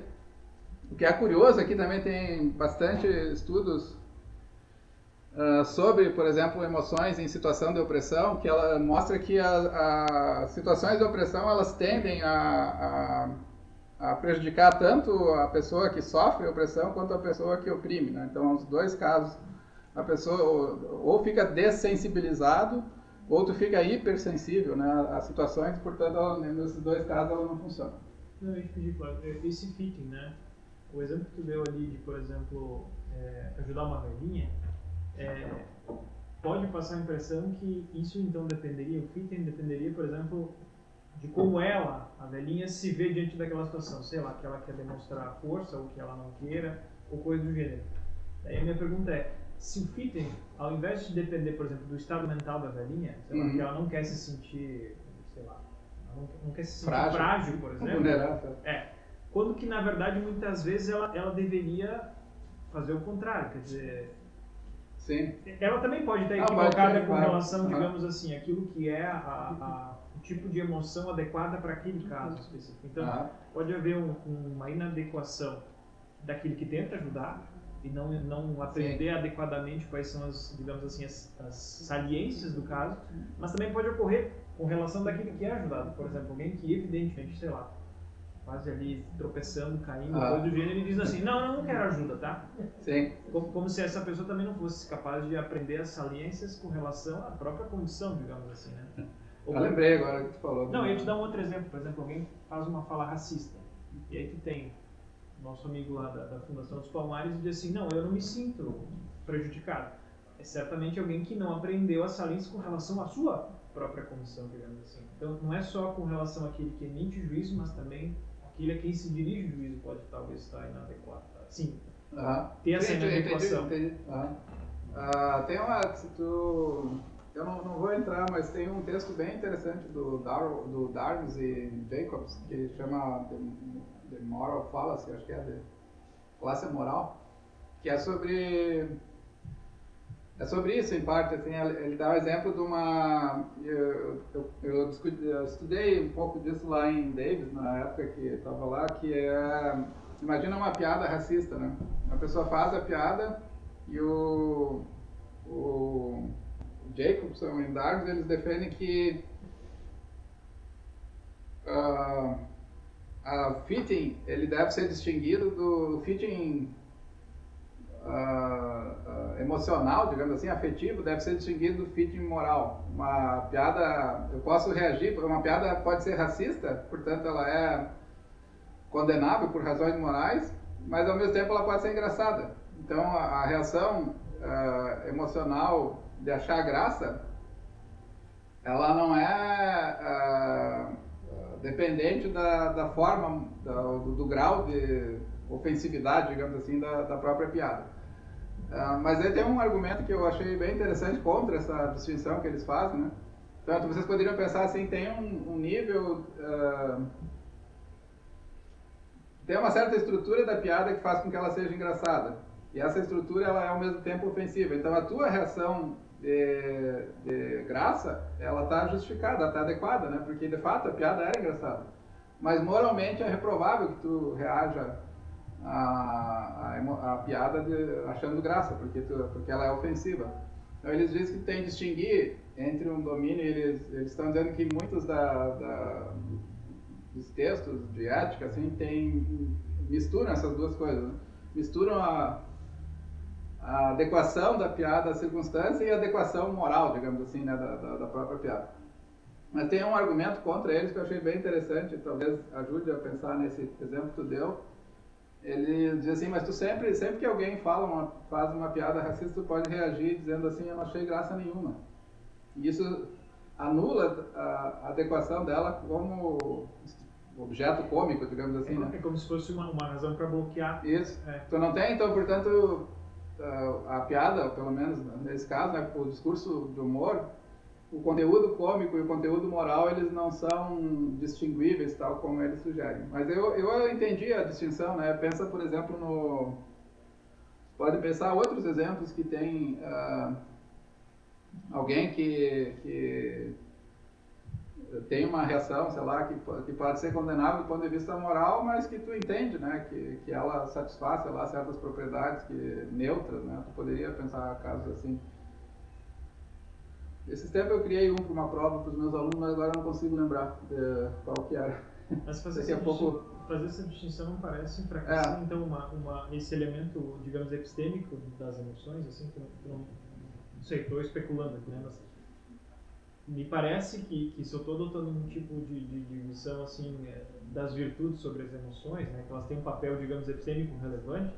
o que é curioso aqui também tem bastante estudos sobre, por exemplo, emoções em situação de opressão, que ela mostra que as situações de opressão, elas tendem a prejudicar tanto a pessoa que sofre opressão quanto a pessoa que oprime, né? Então, nos dois casos, a pessoa ou fica dessensibilizado ou tu fica hipersensível, né, às situações, portanto, nesses dois casos ela não funciona. Não, eu entendi, claro. Esse fitting, né? O exemplo que tu deu ali de, por exemplo, ajudar uma velhinha, pode passar a impressão que isso então dependeria, o fitting dependeria, por exemplo, de como ela, a velhinha, se vê diante daquela situação. Sei lá, que ela quer demonstrar força ou que ela não queira, ou coisa do gênero. Daí a minha pergunta é, se o fitting, ao invés de depender, por exemplo, do estado mental da velhinha, sei lá, que ela não quer se sentir, sei lá, ela não quer se sentir frágil, por exemplo, quando que, na verdade, muitas vezes ela deveria fazer o contrário, quer dizer... Sim. Ela também pode estar equivocada com relação, digamos assim, aquilo que é o tipo de emoção adequada para aquele caso específico. Então, pode haver uma inadequação daquilo que tenta ajudar e não aprender adequadamente quais são as, digamos assim, as saliências do caso, mas também pode ocorrer com relação daquilo que é ajudado. Por exemplo, alguém que evidentemente, sei lá, quase ali tropeçando, caindo, coisa do gênero, e diz assim, não quero ajuda, tá? Sim. Como se essa pessoa também não fosse capaz de aprender as saliências com relação à própria condição, digamos assim, né? Eu lembrei agora que tu falou. Não, eu ia te dar um outro exemplo. Por exemplo, alguém faz uma fala racista, e aí tu tem o nosso amigo lá da Fundação dos Palmares e diz assim, não, eu não me sinto prejudicado. É certamente alguém que não aprendeu as saliências com relação à sua própria condição, digamos assim. Então, não é só com relação àquele que emite juízo, mas também aquele a quem se dirige o juízo pode talvez estar inadequado. Sim, ter essa inadequação. Entendi. Tem uma... Eu não vou entrar, mas tem um texto bem interessante do Darves e Jacobs, que chama The Moral Fallacy, acho que é de falácia moral, que é sobre isso, em parte. Assim, ele dá o exemplo de uma... Eu estudei um pouco disso lá em Davis, na época que estava lá, que é... Imagina uma piada racista, né? A pessoa faz a piada e o Jacobson e Darves, eles defendem que a fitting, ele deve ser distinguido do fitting emocional, digamos assim, afetivo, deve ser distinguido do fitting moral. Uma piada, eu posso reagir, uma piada pode ser racista, portanto ela é condenável por razões morais, mas ao mesmo tempo ela pode ser engraçada. Então a reação emocional de achar graça, ela não é dependente da forma, do grau de ofensividade, digamos assim, da própria piada. Mas aí tem um argumento que eu achei bem interessante contra essa distinção que eles fazem, né? Então vocês poderiam pensar assim, tem um nível... tem uma certa estrutura da piada que faz com que ela seja engraçada. E essa estrutura ela é ao mesmo tempo ofensiva. Então a tua reação de graça, ela está justificada, está adequada, né? Porque de fato a piada era engraçada. Mas moralmente é reprovável que tu reaja a piada achando graça, porque ela é ofensiva. Então eles dizem que tem que distinguir entre um domínio, eles estão dizendo que muitos dos textos de ética assim, misturam essas duas coisas, né? Misturam a adequação da piada à circunstância e a adequação moral, digamos assim, né, da própria piada. Mas tem um argumento contra eles que eu achei bem interessante, talvez ajude a pensar nesse exemplo que tu deu. Ele diz assim, mas tu sempre que alguém faz uma piada racista, tu pode reagir dizendo assim, eu não achei graça nenhuma. E isso anula a adequação dela como objeto cômico, digamos assim, né? É como se fosse uma razão para bloquear. Isso. Tu não tem, então, portanto, a piada, pelo menos nesse caso, né, o discurso de humor, o conteúdo cômico e o conteúdo moral, eles não são distinguíveis, tal como eles sugerem. Mas eu entendi a distinção, né? Pensa, por exemplo, pode pensar outros exemplos que tem alguém que tem uma reação, sei lá, que pode ser condenável do ponto de vista moral, mas que tu entende, né? Que ela satisfaz, sei lá, certas propriedades neutras, né? Tu poderia pensar casos assim. Esses tempos eu criei para uma prova para os meus alunos, mas agora eu não consigo lembrar qual que era. Mas fazer essa distinção não parece enfraquecer, então, esse elemento, digamos, epistêmico das emoções, assim, que não sei, estou especulando aqui, né? Mas me parece que se eu estou adotando um tipo de visão, assim, das virtudes sobre as emoções, né, que elas têm um papel, digamos, epistêmico relevante,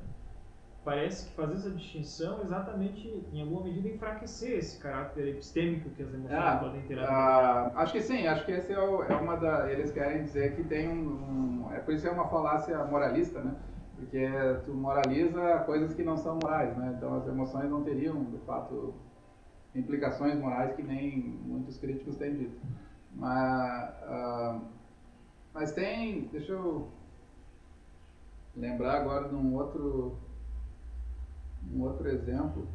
parece que fazer essa distinção exatamente, em alguma medida, enfraquecer esse caráter epistêmico que as emoções podem ter. Acho que sim, acho que esse é uma eles querem dizer que tem por isso é uma falácia moralista, né? Porque tu moraliza coisas que não são morais, né? Então as emoções não teriam, de fato, implicações morais que nem muitos críticos têm dito. Mas tem, deixa eu lembrar agora de um outro exemplo.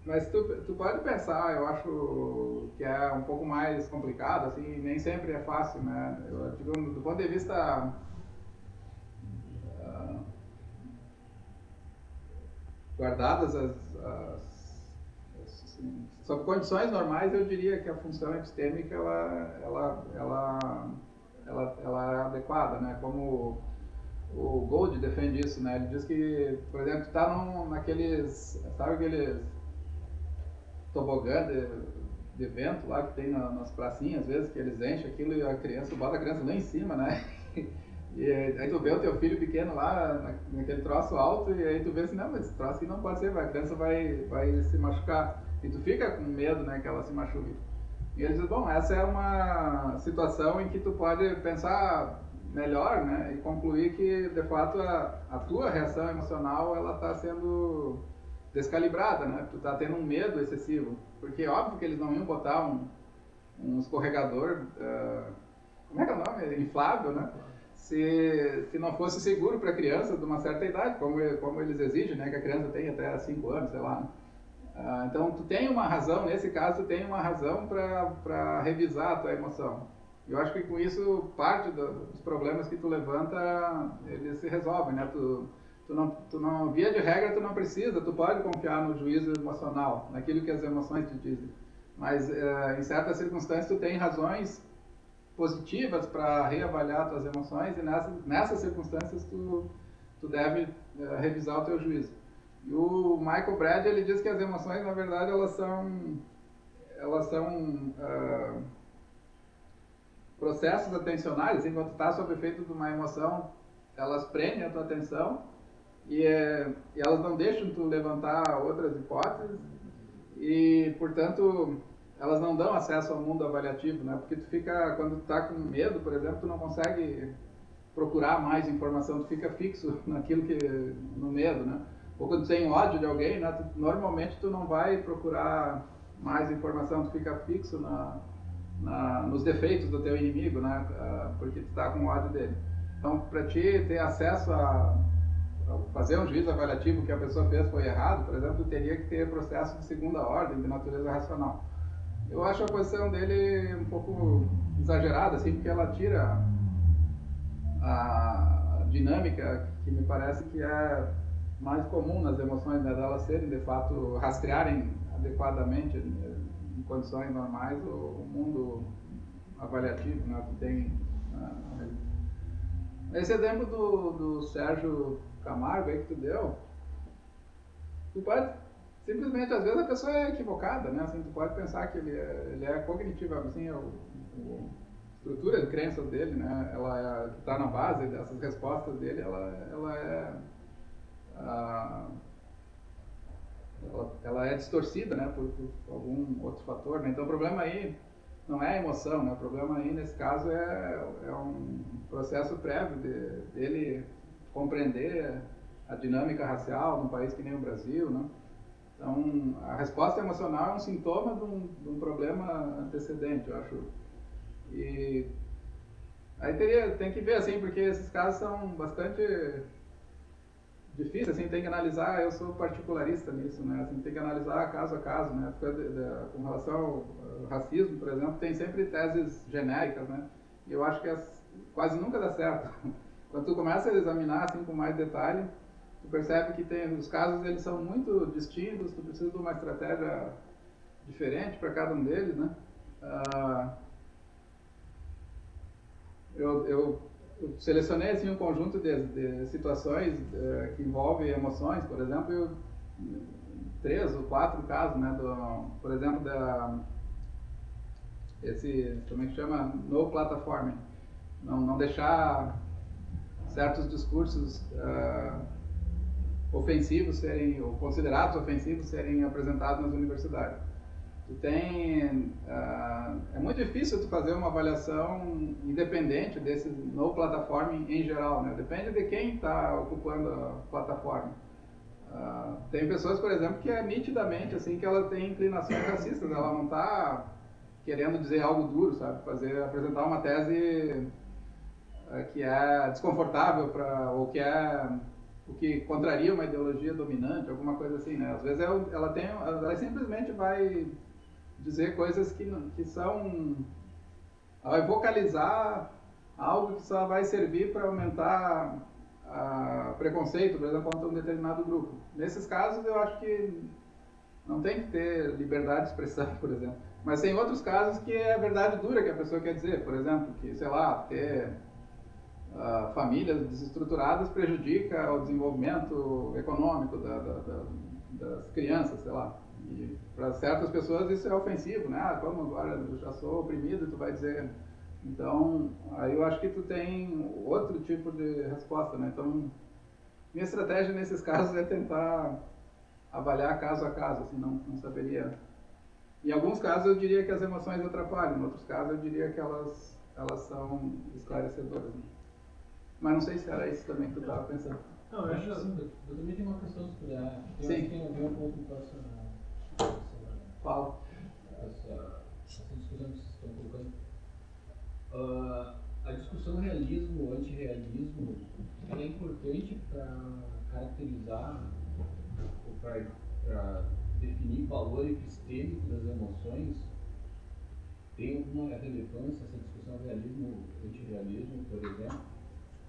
Mas tu pode pensar, eu acho que é um pouco mais complicado, assim, nem sempre é fácil, né? Eu digo, do ponto de vista guardadas sob condições normais, eu diria que a função epistêmica ela é adequada, né? Como o Gold defende isso, né? Ele diz que, por exemplo, está naqueles, sabe aqueles tobogã de vento lá que tem nas pracinhas, às vezes, que eles enchem aquilo e bota a criança lá em cima, né? E aí tu vê o teu filho pequeno lá naquele troço alto e aí tu vê assim, não, mas esse troço aqui não pode ser, a criança vai se machucar. E tu fica com medo, né, que ela se machuque. E ele diz, bom, essa é uma situação em que tu pode pensar melhor, né, e concluir que, de fato, a tua reação emocional, ela está sendo descalibrada, né, tu está tendo um medo excessivo. Porque é óbvio que eles não iam botar um escorregador, como é que é o nome? Inflável, né? Se não fosse seguro para a criança de uma certa idade, como eles exigem, né, que a criança tenha até 5 anos, sei lá. Então, tu tem uma razão, nesse caso, tu tem uma razão para revisar a tua emoção. Eu acho que com isso, parte dos problemas que tu levanta, eles se resolvem, né? Tu não, via de regra, tu não precisa, tu pode confiar no juízo emocional, naquilo que as emoções te dizem. Mas, em certas circunstâncias, tu tem razões positivas para reavaliar tuas emoções e nessas circunstâncias tu deve revisar o teu juízo. E o Michael Brad, ele diz que as emoções, na verdade, elas são processos atencionais, assim, quando tu está sob efeito de uma emoção, elas prendem a tua atenção e elas não deixam tu levantar outras hipóteses e, portanto, elas não dão acesso ao mundo avaliativo, né? Porque quando tu tá com medo, por exemplo, tu não consegue procurar mais informação, tu fica fixo no medo, né? Ou quando tu tem ódio de alguém, né? Normalmente tu não vai procurar mais informação, tu fica fixo nos defeitos do teu inimigo, né? Porque tu tá com ódio dele. Então, para ti ter acesso a fazer um juízo avaliativo que a pessoa fez foi errado, por exemplo, tu teria que ter processo de segunda ordem, de natureza racional. Eu acho a posição dele um pouco exagerada, assim, porque ela tira a dinâmica que me parece que é mais comum nas emoções, né, delas serem, de fato, rastrearem adequadamente, em condições normais, o mundo avaliativo, né, que tem. Esse exemplo do Sérgio Camargo aí que tu deu, tu pode... Simplesmente, às vezes, a pessoa é equivocada, né? Assim, tu pode pensar que ele é cognitivo, assim, a estrutura de crenças dele, né? Ela está na base dessas respostas dele, ela é distorcida, né? Por algum outro fator, né? Então, o problema aí não é a emoção, né? O problema aí, nesse caso, é um processo prévio dele compreender a dinâmica racial num país que nem o Brasil, né? Então, a resposta emocional é um sintoma de um problema antecedente, eu acho. E aí tem que ver, assim, porque esses casos são bastante difíceis, assim, tem que analisar, eu sou particularista nisso, né, assim, tem que analisar caso a caso, né, com relação ao racismo, por exemplo, tem sempre teses genéricas, né, e eu acho que quase nunca dá certo. Quando tu começa a examinar, assim, com mais detalhe, tu percebe que os casos eles são muito distintos, tu precisa de uma estratégia diferente para cada um deles, né? Eu selecionei assim um conjunto de situações que envolvem emoções, por exemplo, 3 ou 4 casos, né? Por exemplo, esse como é que chama? No platforming. não deixar certos discursos ofensivos ou considerados ofensivos serem apresentados nas universidades. É muito difícil tu fazer uma avaliação independente desse no platforming em geral, né? Depende de quem está ocupando a plataforma. Tem pessoas, por exemplo, que é nitidamente assim que ela tem inclinações racistas, ela não está querendo dizer algo duro, sabe? Apresentar uma tese que é desconfortável ou que contraria uma ideologia dominante, alguma coisa assim, né? Às vezes ela simplesmente vai dizer coisas que são... Ela vai vocalizar algo que só vai servir para aumentar preconceito, por exemplo, contra um determinado grupo. Nesses casos, eu acho que não tem que ter liberdade de expressão, por exemplo. Mas tem outros casos que é a verdade dura que a pessoa quer dizer. Por exemplo, que, sei lá, ter famílias desestruturadas prejudica o desenvolvimento econômico das crianças, sei lá. E para certas pessoas isso é ofensivo, né? Como agora eu já sou oprimido, tu vai dizer... Então, aí eu acho que tu tem outro tipo de resposta, né? Então, minha estratégia nesses casos é tentar avaliar caso a caso, assim, não saberia... Em alguns casos eu diria que as emoções atrapalham, em outros casos eu diria que elas são esclarecedoras, né? Mas não sei se era isso também que tu estava pensando. Não, eu acho que eu também tenho uma questão de olhar. Sim. Tem um pouco com essa Fala. Essa discussão que vocês estão colocando. A discussão realismo ou antirrealismo é importante para caracterizar ou para definir valor epistêmico das emoções. Tem alguma relevância essa discussão realismo antirrealismo, por exemplo?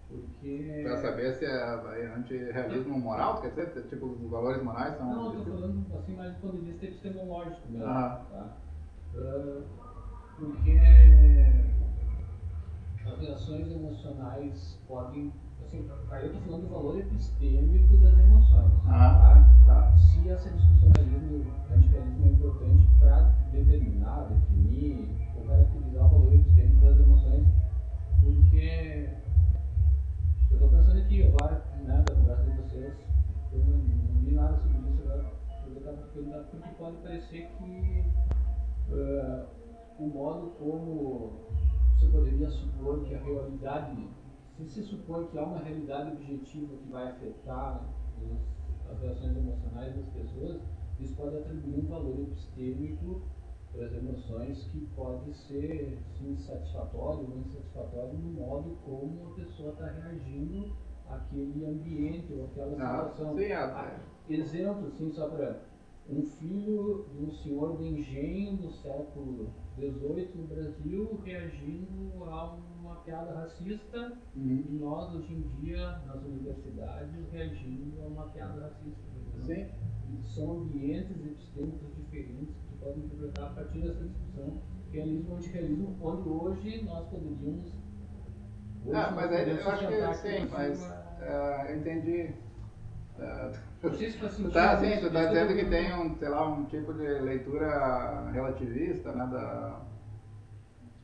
Porque... Para saber se é antirrealismo moral, quer dizer, tipo, os valores morais são... Não, estou falando assim mais do ponto de vista epistemológico mesmo, tá? Porque as reações emocionais podem... Assim, aí eu estou falando do valor epistêmico das emoções, tá? Se essa discussão antirrealismo é importante para determinar, definir ou caracterizar o valor epistêmico das emoções, porque... Eu estou pensando aqui agora, né, da conversa de vocês, eu não li nada sobre isso agora, eu estava perguntando porque pode parecer que o modo como você poderia supor que a realidade, se supõe que há uma realidade objetiva que vai afetar as reações emocionais das pessoas, isso pode atribuir um valor epistêmico para as emoções que pode ser sim, satisfatório ou insatisfatório no modo como a pessoa está reagindo àquele ambiente ou àquela situação. Exemplo, assim, só para um filho de um senhor de engenho do século XVIII no Brasil reagindo a uma piada racista e nós hoje em dia nas universidades reagindo a uma piada racista. Sim. São ambientes epistêmicos diferentes que podem interpretar a partir dessa discussão realismo ou antirrealismo, onde hoje nós poderíamos... mas aí eu acho que sim, mas eu entendi. Não sei se faz sentido. Tu está dizendo que tem um tipo de leitura relativista, né,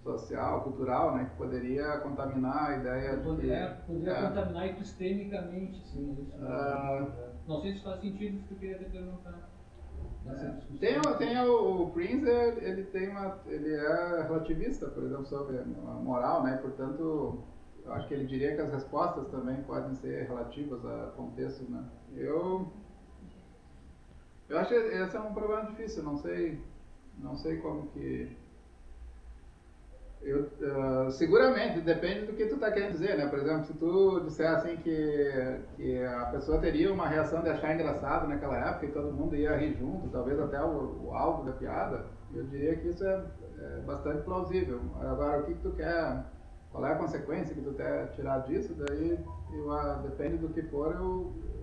social, cultural, né, que poderia contaminar a ideia de que... Poderia contaminar epistemicamente, sim. Isso não sei se faz sentido isso que eu queria te perguntar. Tem o Prince, ele é relativista, por exemplo, sobre a moral, né? Portanto, eu acho que ele diria que as respostas também podem ser relativas a contextos, né? Eu acho que esse é um problema difícil, não sei como que... seguramente, depende do que tu está querendo dizer, né? Por exemplo, se tu disser assim que a pessoa teria uma reação de achar engraçado naquela época e todo mundo ia rir junto, talvez até o alvo da piada, eu diria que isso é bastante plausível. Agora, o que tu quer, qual é a consequência que tu quer tirar disso, daí depende do que for,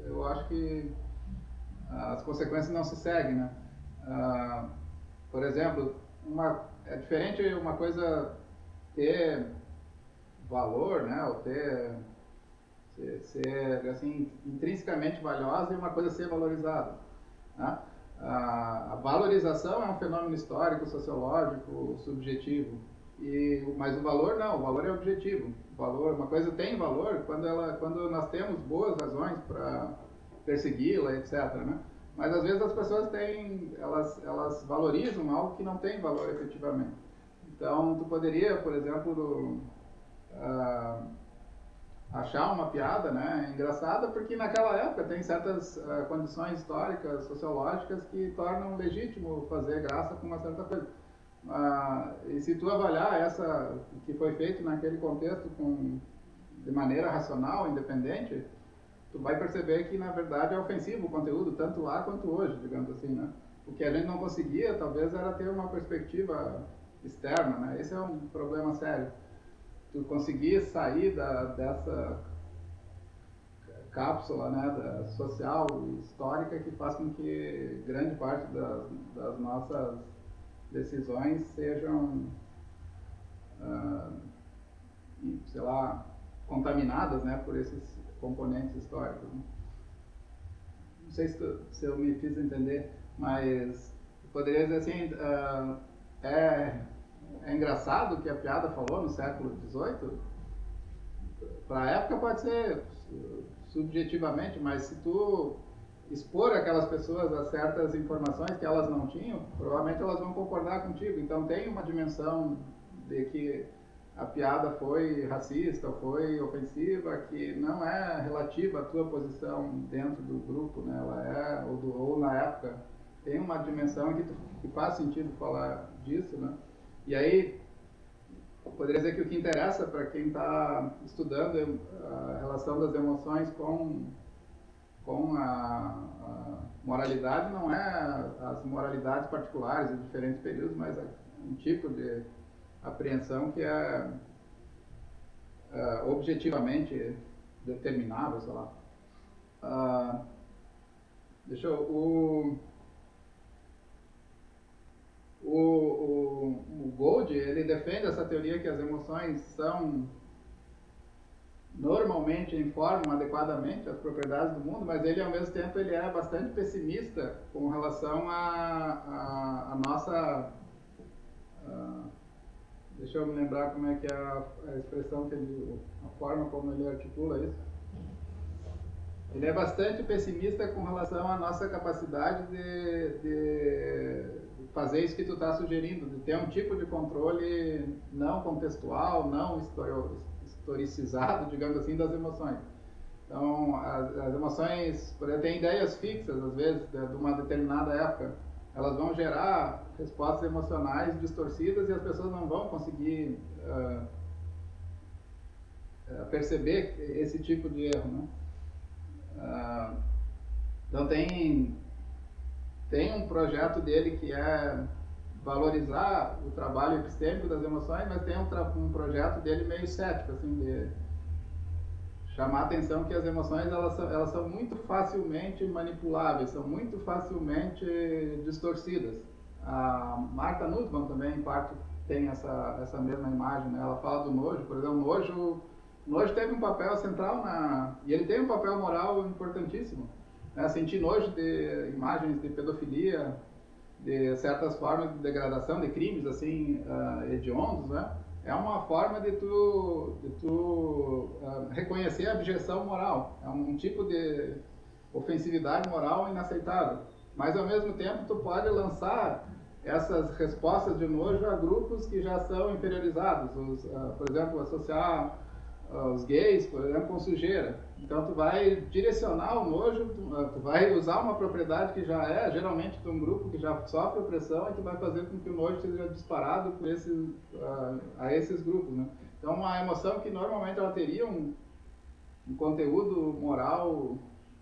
eu acho que as consequências não se seguem, né? Por exemplo, é diferente uma coisa ter valor, né, ou ser assim, intrinsecamente valiosa e uma coisa ser valorizada, né? A valorização é um fenômeno histórico, sociológico, subjetivo. Mas o valor não, o valor é objetivo. Uma coisa tem valor quando nós temos boas razões para persegui-la, etc. Né? Mas às vezes as pessoas elas valorizam algo que não tem valor efetivamente. Então tu poderia, por exemplo, achar uma piada, né, engraçada, porque naquela época tem certas condições históricas, sociológicas que tornam legítimo fazer graça com uma certa coisa. E se tu avaliar o que foi feito naquele contexto de maneira racional, independente, tu vai perceber que na verdade é ofensivo o conteúdo, tanto lá quanto hoje, digamos assim, né? O que a gente não conseguia, talvez, era ter uma perspectiva externa, né? Esse é um problema sério. Tu conseguir sair dessa cápsula, né, social e histórica que faz com que grande parte das nossas decisões sejam, sei lá, contaminadas, né, por esses componentes históricos. Né? Não sei se eu me fiz entender, mas eu poderia dizer assim, é engraçado o que a piada falou no século XVIII. Para a época pode ser subjetivamente, mas se tu expor aquelas pessoas a certas informações que elas não tinham, provavelmente elas vão concordar contigo. Então tem uma dimensão de que a piada foi racista, foi ofensiva, que não é relativa à tua posição dentro do grupo, né? Ela é, ou na época, tem uma dimensão que faz sentido falar disso, né? E aí, eu poderia dizer que o que interessa para quem está estudando a relação das emoções com a moralidade não é as moralidades particulares de diferentes períodos, mas um tipo de apreensão que é objetivamente determinável, sei lá. O Gold, ele defende essa teoria que as emoções normalmente informam adequadamente as propriedades do mundo, mas ele ao mesmo tempo ele é bastante pessimista com relação a nossa... deixa eu me lembrar como é que é a expressão a forma como ele articula isso. Ele é bastante pessimista com relação à nossa capacidade de fazer isso que tu está sugerindo, de ter um tipo de controle não contextual, não historicizado, digamos assim, das emoções. Então, as emoções, por exemplo, têm ideias fixas, às vezes, de uma determinada época. Elas vão gerar respostas emocionais distorcidas e as pessoas não vão conseguir perceber esse tipo de erro, né? Então tem um projeto dele que é valorizar o trabalho epistêmico das emoções, mas tem um projeto dele meio cético, assim, de chamar a atenção que as emoções elas são muito facilmente manipuláveis, são muito facilmente distorcidas. A Martha Nussbaum também, em parte, tem essa mesma imagem, né? Ela fala do nojo, por exemplo, o nojo teve um papel central e ele tem um papel moral importantíssimo. Né? Sentir nojo de imagens de pedofilia, de certas formas de degradação, de crimes assim hediondos, né? É uma forma de tu reconhecer a abjeção moral. É um tipo de ofensividade moral inaceitável. Mas ao mesmo tempo tu pode lançar essas respostas de nojo a grupos que já são inferiorizados. Por exemplo, associar os gays, por exemplo, com sujeira. Então tu vai direcionar o nojo, tu vai usar uma propriedade que já é geralmente de um grupo que já sofre opressão e tu vai fazer com que o nojo seja disparado por a esses grupos, né? Então uma emoção que normalmente ela teria um conteúdo moral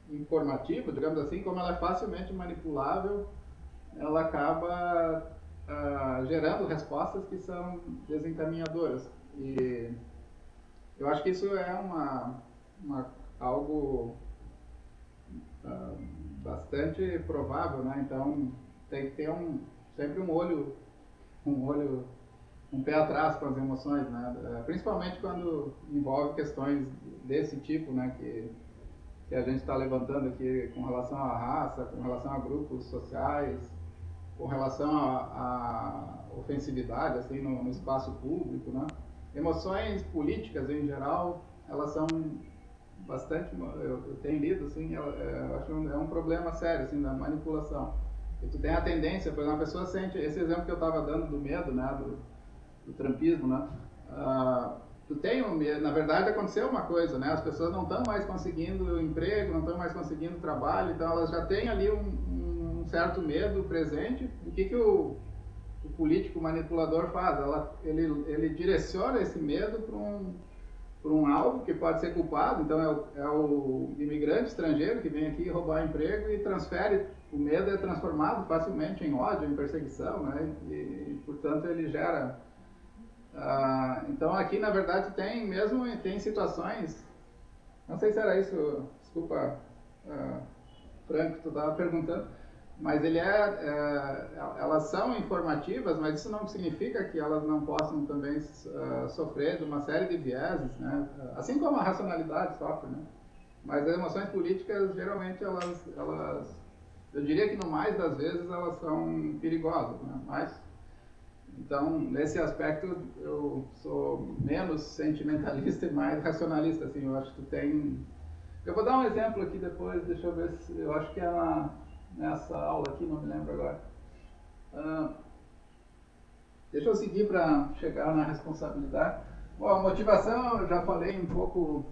informativo, digamos assim, como ela é facilmente manipulável, ela acaba gerando respostas que são desencaminhadoras. E eu acho que isso é algo bastante provável, né? Então tem que ter sempre um pé atrás com as emoções, né? Principalmente quando envolve questões desse tipo, né? Que a gente está levantando aqui com relação à raça, com relação a grupos sociais. com relação à ofensividade, assim, no espaço público, né? Emoções políticas, em geral, elas são bastante, eu tenho lido, assim, eu acho que é um problema sério, assim, da manipulação. E tu tem a tendência, por exemplo, a pessoa sente, esse exemplo que eu estava dando do medo, né, do trumpismo, né, tu tem um medo, na verdade aconteceu uma coisa, né, as pessoas não estão mais conseguindo emprego, não estão mais conseguindo trabalho, então elas já têm ali um certo medo presente. O que o político manipulador faz? Ele direciona esse medo para um alvo que pode ser culpado, então é o imigrante estrangeiro que vem aqui roubar emprego e transfere, o medo é transformado facilmente em ódio, em perseguição, né? E portanto ele gera... então aqui na verdade tem situações, não sei se era isso, desculpa, Franco, tu estava perguntando, mas elas são informativas, mas isso não significa que elas não possam também sofrer de uma série de vieses, né? Assim como a racionalidade sofre, né? Mas as emoções políticas, geralmente, eu diria que no mais das vezes elas são perigosas, né? Então, nesse aspecto, eu sou menos sentimentalista e mais racionalista, assim, eu acho que tu tem... Eu vou dar um exemplo aqui depois, deixa eu ver se... Eu acho que é nessa aula aqui, não me lembro agora. Deixa eu seguir para chegar na responsabilidade. Bom, a motivação, eu já falei um pouco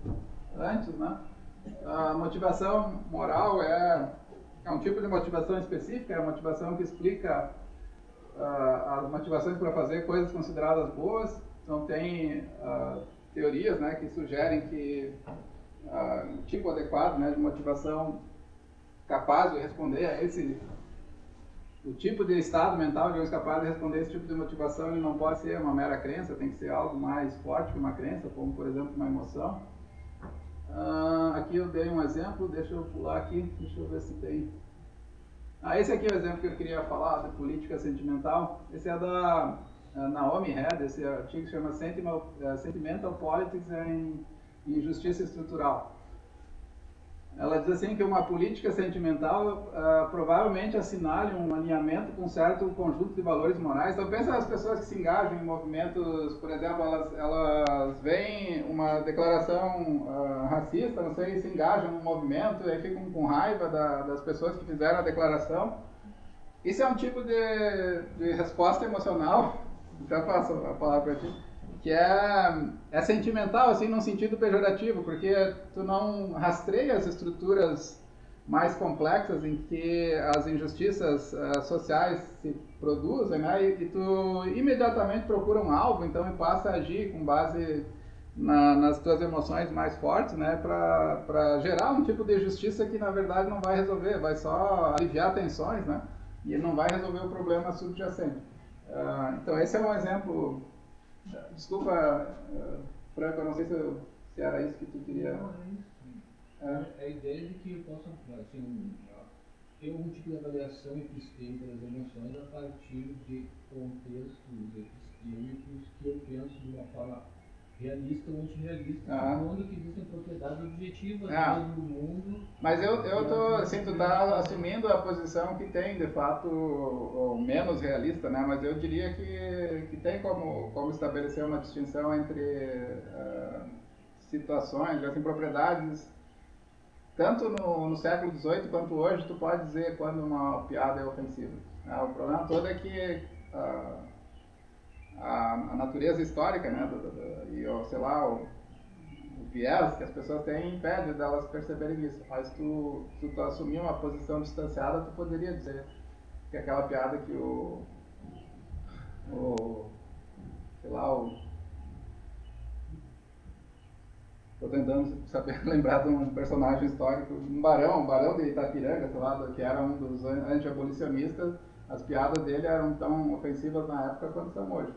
antes, né? A motivação moral é um tipo de motivação específica, é a motivação que explica as motivações para fazer coisas consideradas boas. Então tem teorias, né, que sugerem que o tipo adequado, né, de motivação capaz de responder a o tipo de estado mental de capaz de responder a esse tipo de motivação, ele não pode ser uma mera crença, tem que ser algo mais forte que uma crença, como por exemplo uma emoção. Aqui eu dei um exemplo, deixa eu pular aqui, deixa eu ver se tem... esse aqui é o exemplo que eu queria falar, de política sentimental. Esse é da Naomi Head, esse artigo se chama Sentimental Politics and Injustiça Estrutural. Ela diz assim que uma política sentimental provavelmente assinale um alinhamento com um certo conjunto de valores morais. Então pensa nas pessoas que se engajam em movimentos, por exemplo, elas veem uma declaração racista, não sei, se engajam no movimento e ficam com raiva das pessoas que fizeram a declaração. Isso é um tipo de resposta emocional, já passo a palavra para ti, que é sentimental, assim, num sentido pejorativo, porque tu não rastreia as estruturas mais complexas em que as injustiças sociais se produzem, né? E tu imediatamente procura um alvo, então, e passa a agir com base nas tuas emoções mais fortes, né? Para gerar um tipo de justiça que, na verdade, não vai resolver, vai só aliviar tensões, né? E não vai resolver o problema subjacente. Então, esse é um exemplo... Desculpa, Franco, eu não sei se era isso que tu queria... Não, é isso. A ideia de que eu possa assim, ter algum tipo de avaliação epistêmica das emoções a partir de contextos epistêmicos que eu penso de uma forma realista ou antirrealista, onde que existem propriedades objetivas do mundo. Mas eu tô, assim, tu tá assumindo a posição que tem, de fato, ou menos realista, né? Mas eu diria que tem como estabelecer uma distinção entre situações, assim, propriedades, tanto no século XVIII quanto hoje, tu pode dizer quando uma piada é ofensiva. O problema todo é que a natureza histórica, né, e sei lá, o viés que as pessoas têm impede delas perceberem isso. Mas se tu assumir uma posição distanciada, tu poderia dizer que aquela piada que tô tentando lembrar de um personagem histórico, um barão de Itapiranga, sei lá, que era um dos anti-abolicionistas. As piadas dele eram tão ofensivas na época quanto são hoje.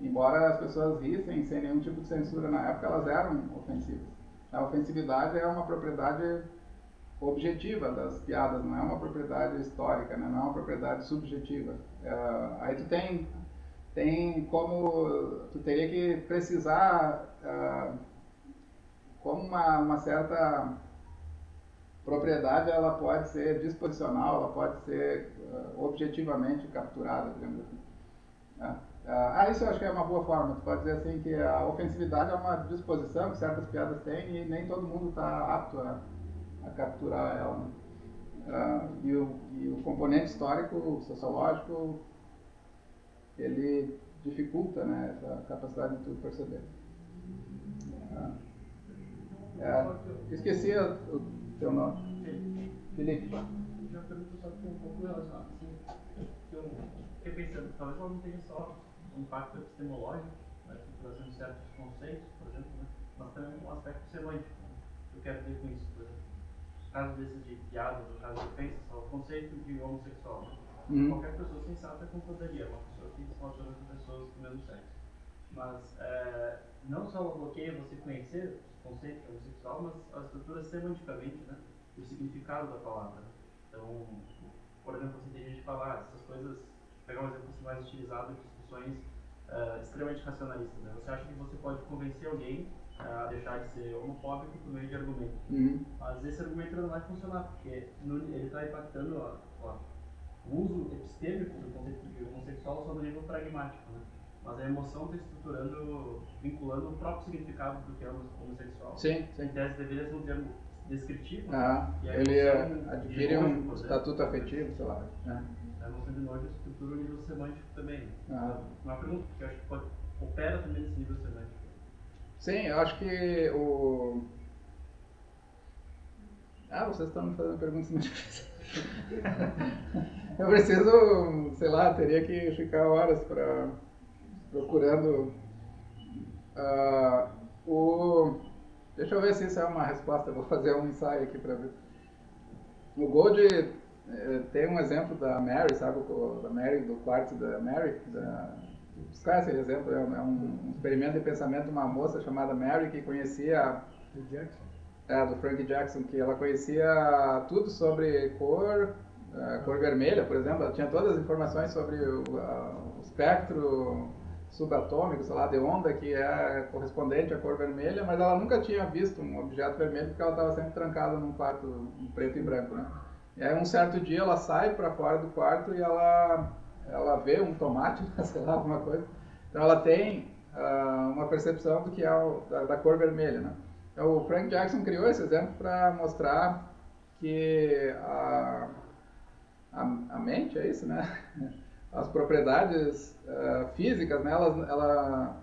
Embora as pessoas rissem sem nenhum tipo de censura na época, elas eram ofensivas. A ofensividade é uma propriedade objetiva das piadas, não é uma propriedade histórica, né? Não é uma propriedade subjetiva. Aí tu tem como... Tu teria que precisar como uma certa propriedade ela pode ser disposicional, ela pode ser objetivamente capturada, digamos assim. Isso eu acho que é uma boa forma. Tu pode dizer assim que a ofensividade é uma disposição que certas piadas têm e nem todo mundo está apto a capturar ela. Né? E o componente histórico, sociológico, ele dificulta, né, essa capacidade de tu perceber. Esqueci o teu nome. Felipe. Já pergunto só que um pouco relacionado, assim, que eu fiquei pensando, talvez ela não tenha só um impacto epistemológico, né, trazendo certos conceitos, por exemplo, né, mas também um aspecto semântico. Né? Eu quero dizer com isso, por exemplo, casos desses de piadas, no caso de ofensas, o conceito de homossexual. Né? Qualquer pessoa sensata concordaria, uma pessoa que se relaciona com pessoas do mesmo sexo. Mas não só bloqueia você conhecer o conceito de homossexual, mas a estrutura semanticamente, né? O significado da palavra. Né? Então, por exemplo, assim, tem gente que fala essas coisas, pegar um exemplo assim, mais utilizado de discussões extremamente racionalistas. Né? Você acha que você pode convencer alguém a deixar de ser homofóbico por meio de argumento. Mas esse argumento não vai funcionar, porque ele está impactando o uso epistêmico do conceito de homossexual só no nível pragmático. Né? Mas a emoção está estruturando, vinculando o próprio significado do que é homossexual. Sim, sim. Em tese deveria ser um termo descritivo. Ele adquire um estatuto afetivo, sei lá. A emoção de nojo estrutura o nível semântico também. Uma pergunta que eu acho que opera também nesse nível semântico. Sim, eu acho que o... vocês estão me fazendo perguntas muito difíceis. Eu preciso, sei lá, teria que ficar horas procurando Deixa eu ver se isso é uma resposta, eu vou fazer um ensaio aqui para ver. O Gold tem um exemplo da Mary, sabe? Da Mary, do quarto da Mary. Vocês conhecem esse exemplo? É um experimento de pensamento de uma moça chamada Mary que conhecia... Do Jackson? Do Frank Jackson, que ela conhecia tudo sobre cor vermelha, por exemplo. Ela tinha todas as informações sobre o espectro subatômico, sei lá, de onda, que é correspondente à cor vermelha, mas ela nunca tinha visto um objeto vermelho porque ela estava sempre trancada num quarto preto e branco, né? E aí um certo dia ela sai para fora do quarto e ela vê um tomate, sei lá, alguma coisa. Então ela tem uma percepção do que é da cor vermelha, né? Então o Frank Jackson criou esse exemplo para mostrar que a mente, é isso, né? As propriedades físicas, né, elas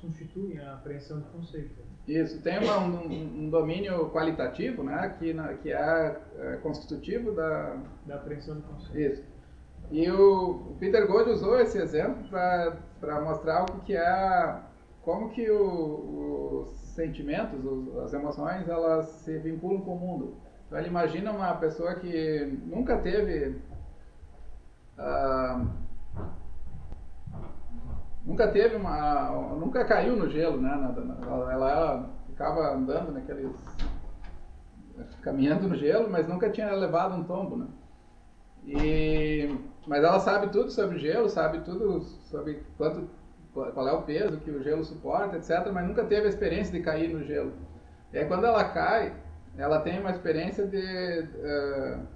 constituem a apreensão do conceito. Isso, tem um domínio qualitativo, né, que é constitutivo da apreensão do conceito. Isso. E o Peter Gold usou esse exemplo para mostrar o que é, como que os sentimentos, as emoções, elas se vinculam com o mundo. Então ele imagina uma pessoa que nunca teve nunca caiu no gelo, né? Ela ficava andando caminhando no gelo, mas nunca tinha levado um tombo, né? Mas ela sabe tudo sobre gelo, sabe tudo sobre qual é o peso que o gelo suporta, etc. Mas nunca teve a experiência de cair no gelo. E aí quando ela cai, ela tem uma experiência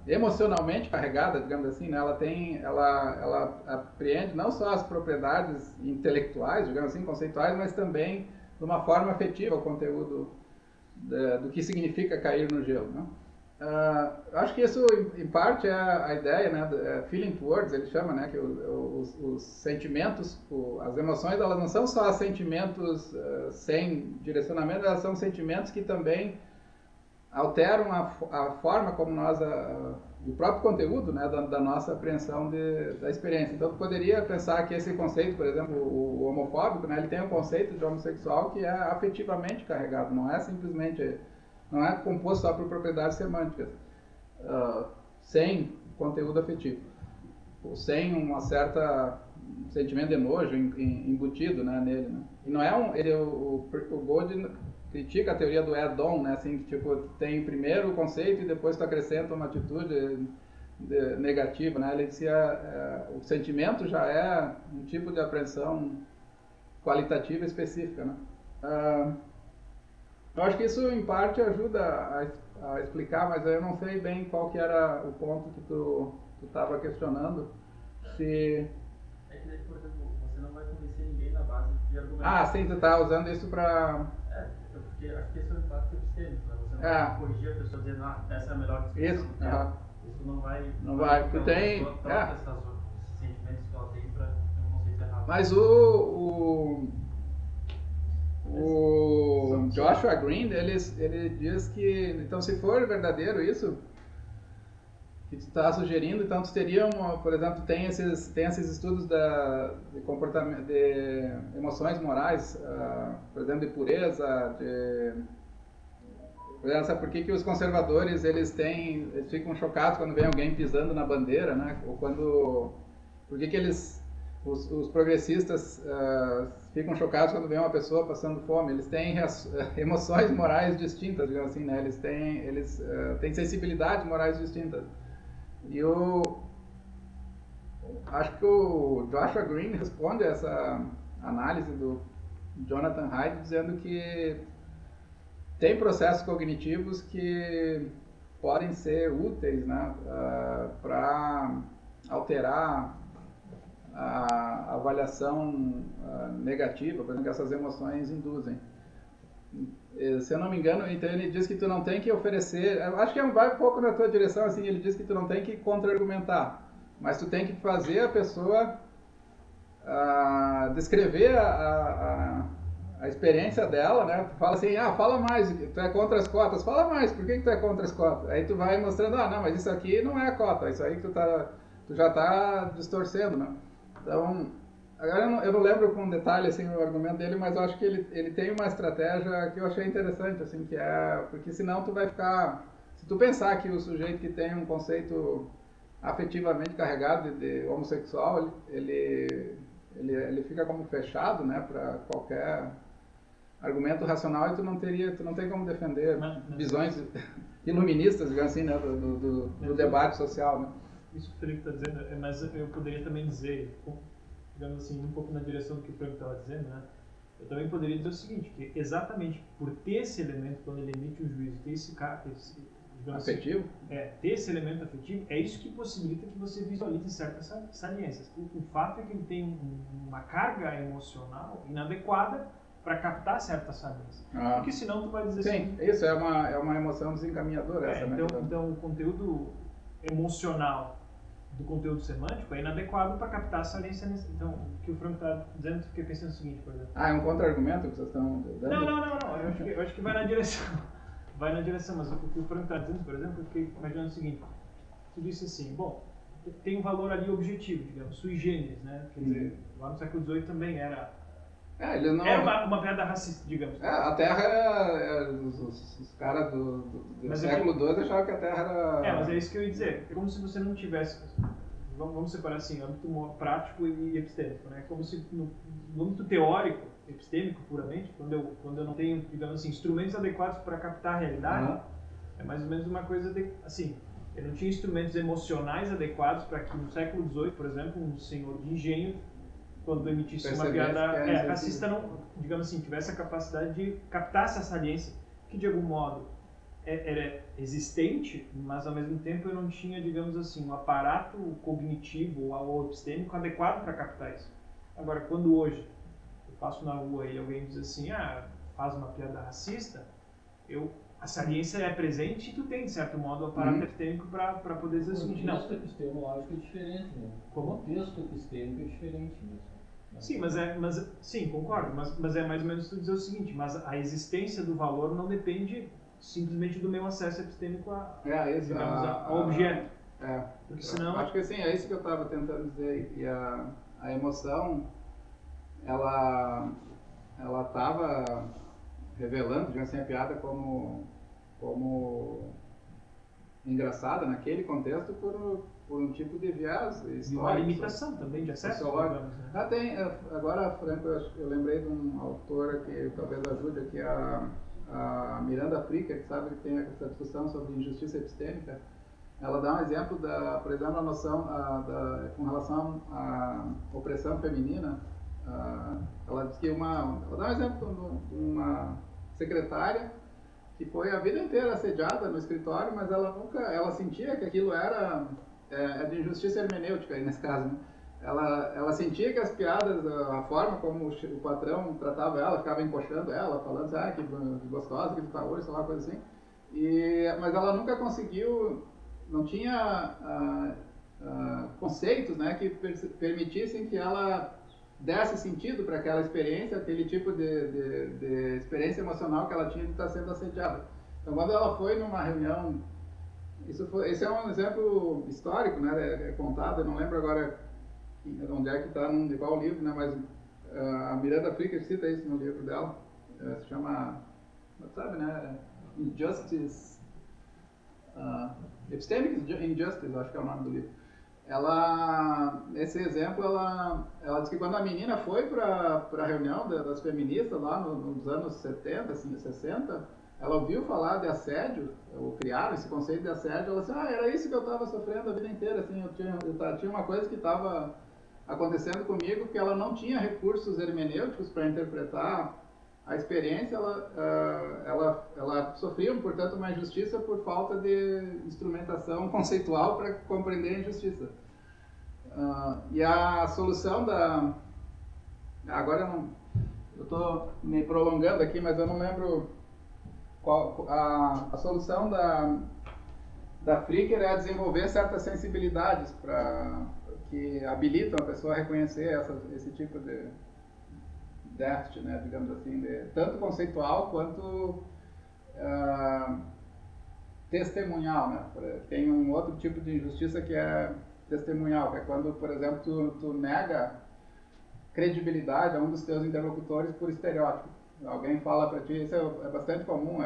emocionalmente carregada, digamos assim, né? Ela apreende não só as propriedades intelectuais, digamos assim, conceituais, mas também de uma forma afetiva o conteúdo do que significa cair no gelo, né? Acho que isso, em parte, é a ideia, né? Feeling towards, ele chama, né? Que os sentimentos, as emoções, elas não são só sentimentos sem direcionamento, elas são sentimentos que também alteram a forma como nós, o próprio conteúdo, né, da nossa apreensão da experiência. Então, poderia pensar que esse conceito, por exemplo, o homofóbico, né, ele tem um conceito de homossexual que é afetivamente carregado, não é simplesmente, não é composto só por propriedades semânticas, sem conteúdo afetivo, ou sem uma certa sentimento de nojo embutido, né, nele. Né? E não é o Gold critica a teoria do add-on, né, assim, que tipo, tem primeiro o conceito e depois tu acrescenta uma atitude negativa, né, ele dizia, o sentimento já é um tipo de apreensão qualitativa específica, né. Eu acho que isso, em parte, ajuda a explicar, mas eu não sei bem qual que era o ponto que tu estava questionando. Se... É que, por exemplo, você não vai convencer ninguém na base de argumentos. Ah, sim, tu tá usando isso para... Porque acho que esse é o impacto epistêmico, né? Você não vai corrigir a pessoa dizendo, essa é a melhor descrição. Isso não vai... Não vai, tu tem... Esses sentimentos que ela tem para um conceito errado. Mas o Joshua Green, ele diz que, então, se for verdadeiro isso que tu está sugerindo, então tu teria, por exemplo, tem esses estudos de comportamento, de emoções morais, por exemplo, de pureza, por exemplo, sabe por que os conservadores eles ficam chocados quando vem alguém pisando na bandeira, né? Ou por que os progressistas ficam chocados quando vem uma pessoa passando fome? Eles têm emoções morais distintas, digamos assim, né? Eles têm sensibilidades morais distintas. E acho que o Joshua Green responde a essa análise do Jonathan Haidt dizendo que tem processos cognitivos que podem ser úteis, né, para alterar a avaliação negativa, por exemplo, que essas emoções induzem. Se eu não me engano, então ele diz que tu não tem que oferecer, eu acho que vai um pouco na tua direção, assim, ele diz que tu não tem que contra-argumentar, mas tu tem que fazer a pessoa descrever a experiência dela, né? Tu fala assim, fala mais, tu é contra as cotas, fala mais, por que tu é contra as cotas? Aí tu vai mostrando, não, mas isso aqui não é a cota, isso aí que tu já está distorcendo, né? Então, agora eu não lembro com detalhe assim, o argumento dele, mas eu acho que ele tem uma estratégia que eu achei interessante, assim, que porque senão tu vai ficar, se tu pensar que o sujeito que tem um conceito afetivamente carregado de homossexual, ele fica como fechado, né, para qualquer argumento racional, e tu não tem como defender visões iluministas, digamos assim, né, do debate social, né? Isso que o Felipe está dizendo, mas eu poderia também dizer, digamos assim, um pouco na direção do que o Franco estava dizendo, né? Eu também poderia dizer o seguinte, que exatamente por ter esse elemento, quando ele emite o juízo, ter esse afetivo? Ter esse elemento afetivo, é isso que possibilita que você visualize certas saliências. O fato é que ele tem uma carga emocional inadequada para captar certas saliências. Porque senão tu vai dizer assim... Sim, isso é uma emoção desencaminhadora. Então o conteúdo emocional do conteúdo semântico é inadequado para captar a saliência. Então, o que o Franco está dizendo, eu fiquei pensando o seguinte, por exemplo. É um contra-argumento que vocês estão dando? Não. Eu acho que vai na direção. Vai na direção, mas o que o Franco está dizendo, por exemplo, eu fiquei imaginando o seguinte. Tu disse assim, bom, tem um valor ali objetivo, digamos, sui generis, né? Quer dizer, lá no século XVIII também era... Era uma piada racista, digamos. A Terra os caras do século XII achavam que a Terra era... mas é isso que eu ia dizer. É como se você não tivesse... Vamos separar assim, âmbito prático e epistêmico, né? Como se no âmbito teórico, epistêmico puramente, quando eu não tenho, digamos assim, instrumentos adequados para captar a realidade, é mais ou menos uma coisa assim, eu não tinha instrumentos emocionais adequados para que no século XVIII, por exemplo, um senhor de engenho, quando emitisse uma piada racista, não, digamos assim, tivesse a capacidade de captar essa saliência, que de algum modo era existente, mas ao mesmo tempo eu não tinha, digamos assim, um aparato cognitivo ou epistêmico adequado para captar isso. Agora, quando hoje eu passo na rua e alguém diz assim, faz uma piada racista, a saliência é presente e tu tem, de certo modo, o aparato epistêmico para poder dizer o seguinte, não. O texto epistemológico é diferente, né? Como? O texto epistêmico é diferente mesmo. Sim, sim, concordo, mas é mais ou menos tu dizer o seguinte, mas a existência do valor não depende simplesmente do meu acesso epistêmico ao objeto. Porque senão... Acho que assim, é isso que eu estava tentando dizer, e a emoção, ela estava revelando, digamos assim, a piada como engraçada naquele contexto por um tipo de viés histórico. E uma limitação também de acesso. Agora, Franco, eu lembrei de um autor que talvez ajude aqui, a Miranda Fricker, que sabe que tem essa discussão sobre injustiça epistêmica. Ela dá um exemplo por exemplo, a noção com relação à opressão feminina. Ela diz que ela dá um exemplo de uma secretária que foi a vida inteira assediada no escritório, mas ela sentia que aquilo era de injustiça hermenêutica aí nesse caso, né? Ela sentia que as piadas, a forma como o patrão tratava ela, ficava encoxando ela, falando assim, que gostosa que tu tá hoje, sei lá, coisa assim. Mas ela nunca conseguiu, não tinha conceitos, né, que permitissem que ela desse sentido para aquela experiência, aquele tipo de experiência emocional que ela tinha de estar sendo assediada. Então, quando ela foi numa reunião, esse é um exemplo histórico, né, é contado, eu não lembro agora onde é que está, de qual livro, né, mas a Miranda Fricker cita isso no livro dela, se chama, sabe, né, Injustice, Epistemic Injustice, acho que é o nome do livro. Nesse exemplo, ela diz que quando a menina foi para a reunião das feministas lá nos anos 70, assim, 60, ela ouviu falar de assédio, ou criaram esse conceito de assédio, ela disse, era isso que eu estava sofrendo a vida inteira, assim, eu tinha uma coisa que estava acontecendo comigo, que ela não tinha recursos hermenêuticos para interpretar a experiência, ela sofria, portanto, uma injustiça por falta de instrumentação conceitual para compreender a injustiça. E a solução agora eu estou me prolongando aqui, mas eu não lembro qual a solução da Fricker é desenvolver certas sensibilidades que habilitam a pessoa a reconhecer esse tipo de déficit, né, digamos assim, tanto conceitual quanto testemunhal, né? Tem um outro tipo de injustiça que é testemunhal, que é quando, por exemplo, tu nega credibilidade a um dos teus interlocutores por estereótipo. Alguém fala para ti, isso é bastante comum,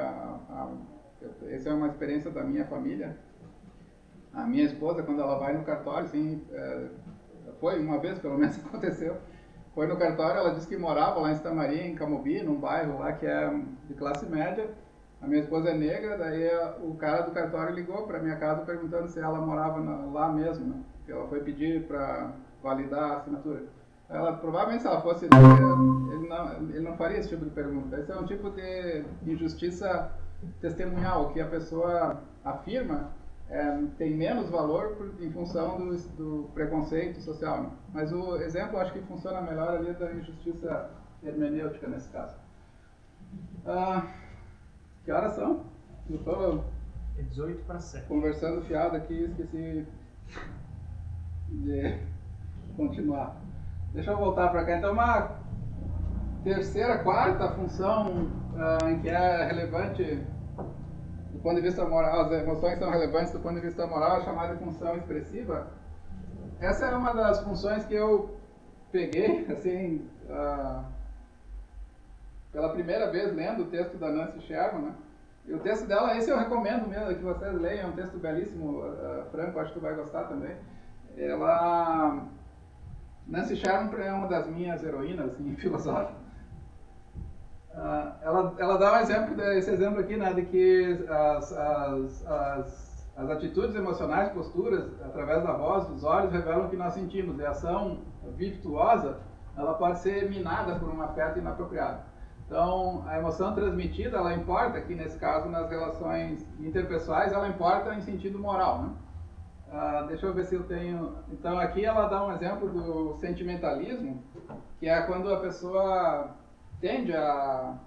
essa é uma experiência da minha família. A minha esposa, quando ela vai no cartório, assim, foi uma vez, pelo menos aconteceu, foi no cartório, ela disse que morava lá em Santa Maria, em Camobi, num bairro lá que é de classe média. A minha esposa é negra, daí o cara do cartório ligou para minha casa perguntando se ela morava lá mesmo, né? Porque ela foi pedir para validar a assinatura. Provavelmente se ela fosse negra, ele não faria esse tipo de pergunta. Esse é um tipo de injustiça testemunhal, que a pessoa afirma tem menos valor em função do preconceito social, né? Mas o exemplo acho que funciona melhor ali da injustiça hermenêutica nesse caso. Que horas são? Eu estou 18:07. Conversando fiado aqui e esqueci de continuar. Deixa eu voltar para cá. Então, uma quarta função em que é relevante do ponto de vista moral, as emoções são relevantes do ponto de vista moral, é chamada de função expressiva. Essa é uma das funções que eu peguei, assim, pela primeira vez lendo o texto da Nancy Sherman, né? E o texto dela, esse eu recomendo mesmo que vocês leiam, é um texto belíssimo, Franco, acho que tu vai gostar também. Nancy Sherman é uma das minhas heroínas, assim, filosóficas. Ela dá esse exemplo aqui, né, de que as atitudes emocionais, posturas, através da voz, dos olhos, revelam o que nós sentimos. E a ação virtuosa, ela pode ser minada por um afeto inapropriado. Então, a emoção transmitida, ela importa, aqui nesse caso, nas relações interpessoais, ela importa em sentido moral, né? Deixa eu ver se eu tenho... Então, aqui ela dá um exemplo do sentimentalismo, que é quando a pessoa tende a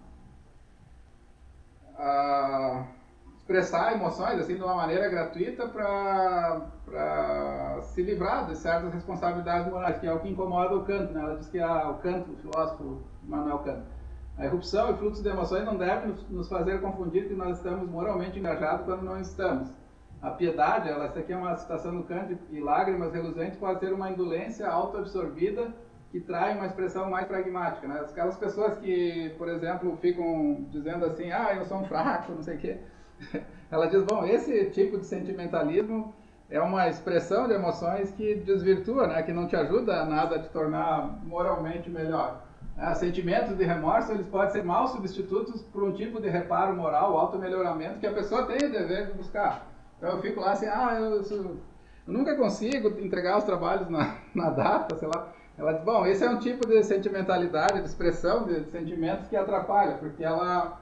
expressar emoções assim de uma maneira gratuita para se livrar de certas responsabilidades morais, que é o que incomoda o Kant, né? Ela diz que o Kant, o filósofo Immanuel Kant, a erupção e fluxo de emoções não devem nos fazer confundir que nós estamos moralmente engajados quando não estamos. A piedade, essa aqui é uma citação do Kant, e lágrimas reluzentes pode ser uma indolência autoabsorvida que trai uma expressão mais pragmática, né? Aquelas pessoas que, por exemplo, ficam dizendo assim, eu sou um fraco, não sei o quê. Ela diz, bom, esse tipo de sentimentalismo é uma expressão de emoções que desvirtua, né? Que não te ajuda a nada a te tornar moralmente melhor. Sentimentos de remorso, eles podem ser maus substitutos por um tipo de reparo moral, automelhoramento que a pessoa tem o dever de buscar. Então eu fico lá assim, eu nunca consigo entregar os trabalhos na data, sei lá. Ela diz, bom, esse é um tipo de sentimentalidade, de expressão de sentimentos que atrapalha, porque ela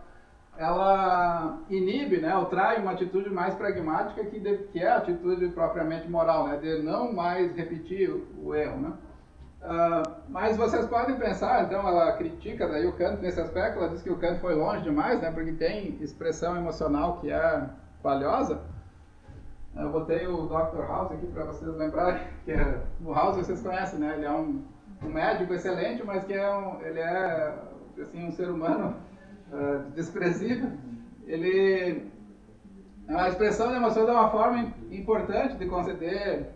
ela inibe, né, ou trai uma atitude mais pragmática que é a atitude propriamente moral, né, de não mais repetir o erro, né. Mas vocês podem pensar, então ela critica daí o Kant nesse aspecto, ela diz que o Kant foi longe demais, né, porque tem expressão emocional que é valiosa. Eu botei o Dr. House aqui para vocês lembrarem, que o House vocês conhecem, né, ele é um médico excelente, mas que ele é assim, um ser humano desprezível. A expressão de emoções é uma forma importante de conceder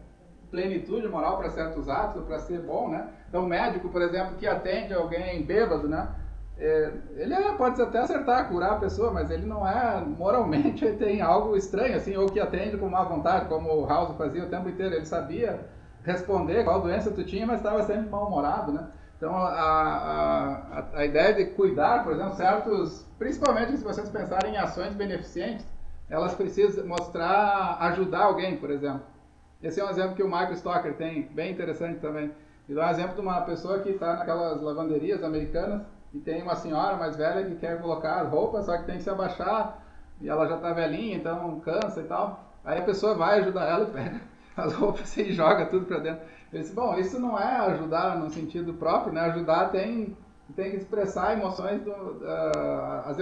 plenitude moral para certos atos, para ser bom, né? Então, o médico, por exemplo, que atende alguém bêbado, né? Ele pode até acertar, curar a pessoa, mas ele não é, moralmente, ele tem algo estranho, assim, ou que atende com má vontade, como o House fazia o tempo inteiro. Ele sabia responder qual doença tu tinha, mas estava sempre mal-humorado, né? Então, a ideia de cuidar, por exemplo, principalmente se vocês pensarem em ações beneficentes, elas precisam ajudar alguém, por exemplo. Esse é um exemplo que o Michael Stocker tem, bem interessante também. Ele dá um exemplo de uma pessoa que está naquelas lavanderias americanas e tem uma senhora mais velha que quer colocar as roupas, só que tem que se abaixar e ela já está velhinha, então cansa e tal. Aí a pessoa vai ajudar ela e pega as roupas e joga tudo para dentro. Ele disse, bom, isso não é ajudar no sentido próprio, né? Ajudar tem que expressar emoções, as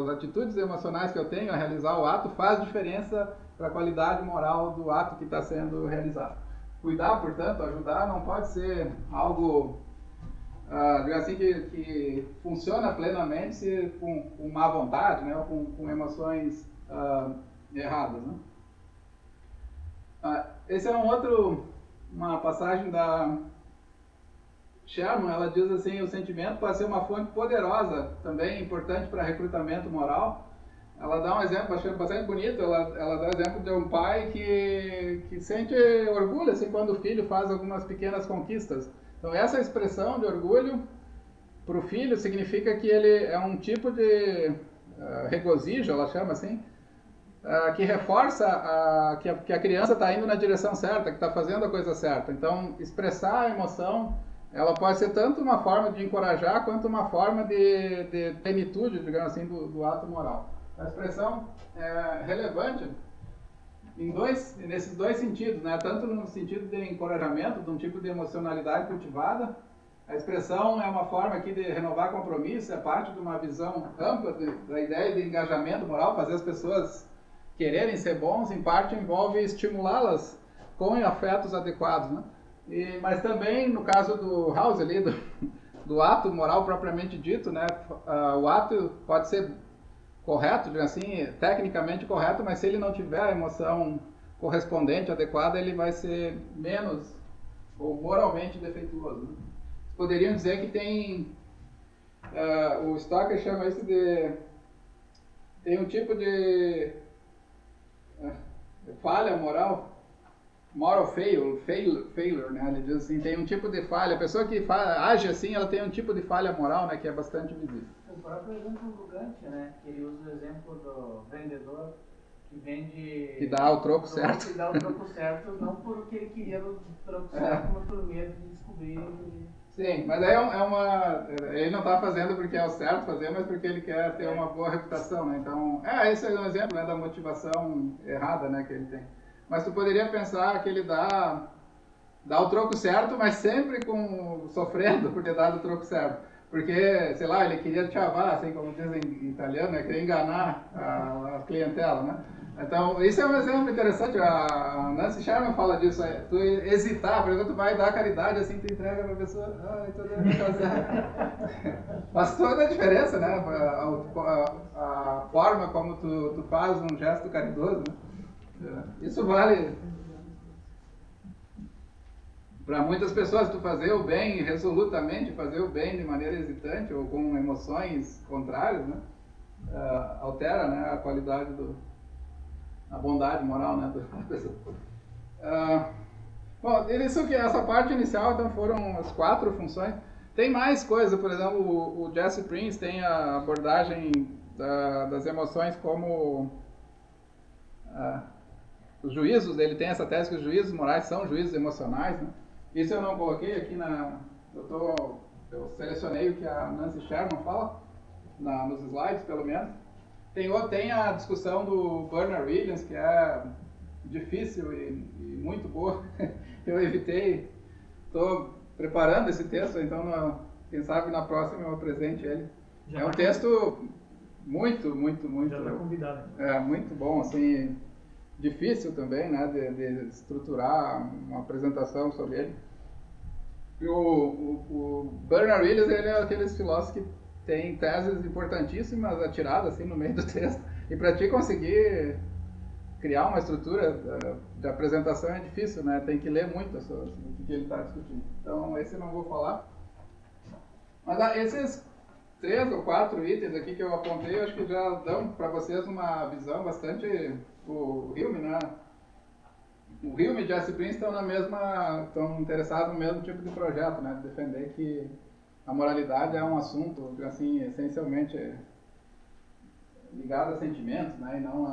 atitudes emocionais que eu tenho a realizar o ato faz diferença para a qualidade moral do ato que está sendo realizado. Cuidar, portanto, ajudar não pode ser algo assim que funciona plenamente com má vontade, né? Ou com emoções erradas, né? Esse é uma passagem da Sherman. Ela diz assim, o sentimento pode ser uma fonte poderosa, também importante para recrutamento moral. Ela dá um exemplo, achei bastante bonito, ela dá o exemplo de um pai que sente orgulho assim, quando o filho faz algumas pequenas conquistas. Então essa expressão de orgulho para o filho significa que ele é um tipo de regozijo, ela chama assim, que reforça que a criança está indo na direção certa, que está fazendo a coisa certa. Então expressar a emoção, ela pode ser tanto uma forma de encorajar, quanto uma forma de plenitude, digamos assim, do ato moral. A expressão é relevante nesses dois sentidos, né? Tanto no sentido de encorajamento, de um tipo de emocionalidade cultivada. A expressão é uma forma aqui de renovar compromisso, é parte de uma visão ampla da ideia de engajamento moral, fazer as pessoas quererem ser bons, em parte envolve estimulá-las com afetos adequados, né? Mas também, no caso do House ali, do ato moral propriamente dito, né? O ato pode ser correto, assim, tecnicamente correto, mas se ele não tiver a emoção correspondente, adequada, ele vai ser menos ou moralmente defeituoso, né? Poderiam dizer que tem, o Stocker chama isso tem um tipo de falha moral, moral failure, né? Ele diz assim, tem um tipo de falha, a pessoa que age assim, ela tem um tipo de falha moral, né, que é bastante visível. O próprio exemplo do Gantz, né, que ele usa o exemplo do vendedor que vende... Que dá o troco certo. Que dá o troco certo, não porque ele queria o troco certo, mas por medo de descobrir... Sim, mas aí ele não está fazendo porque é o certo fazer, mas porque ele quer ter uma boa reputação, né? Então, esse é um exemplo, né, da motivação errada, né, que ele tem. Mas tu poderia pensar que ele dá o troco certo, mas sempre sofrendo por ter dado o troco certo. Porque, sei lá, ele queria chavar, assim como dizem em italiano, né, queria enganar a clientela, né? Então, isso é um exemplo interessante. A Nancy Sherman fala disso. Tu hesitar, por exemplo, tu vai dar caridade, assim, tu entrega pra pessoa, então deve fazer. Faz toda a diferença, né? A forma como tu faz um gesto caridoso, né? Isso vale para muitas pessoas. Tu fazer o bem resolutamente, fazer o bem de maneira hesitante ou com emoções contrárias, né? Altera, né, a qualidade a bondade moral, né, da pessoa. Bom, essa parte inicial, então, foram as 4 funções. Tem mais coisa, por exemplo, o Jesse Prince tem a abordagem das emoções como os juízos. Ele tem essa tese que os juízos morais são juízos emocionais, né? Isso eu não coloquei aqui eu selecionei o que a Nancy Sherman fala. nos slides, pelo menos. Tem a discussão do Bernard Williams, que é difícil e muito boa. Eu evitei, estou preparando esse texto, então quem sabe na próxima eu apresente ele. É um texto muito já está convidado. Muito bom, assim, difícil também, né, de estruturar uma apresentação sobre ele. E o Bernard Williams, ele é aqueles filósofos que tem teses importantíssimas atiradas assim no meio do texto, e para ti conseguir criar uma estrutura de apresentação é difícil, né? Tem que ler muito o que ele está discutindo. Então esse eu não vou falar. Mas esses 3 ou 4 itens aqui que eu apontei, eu acho que já dão para vocês uma visão bastante... O Hume, né? O Hume e Jesse Prince estão interessados no mesmo tipo de projeto, né? De defender que a moralidade é um assunto, assim, essencialmente ligado a sentimentos, né? E não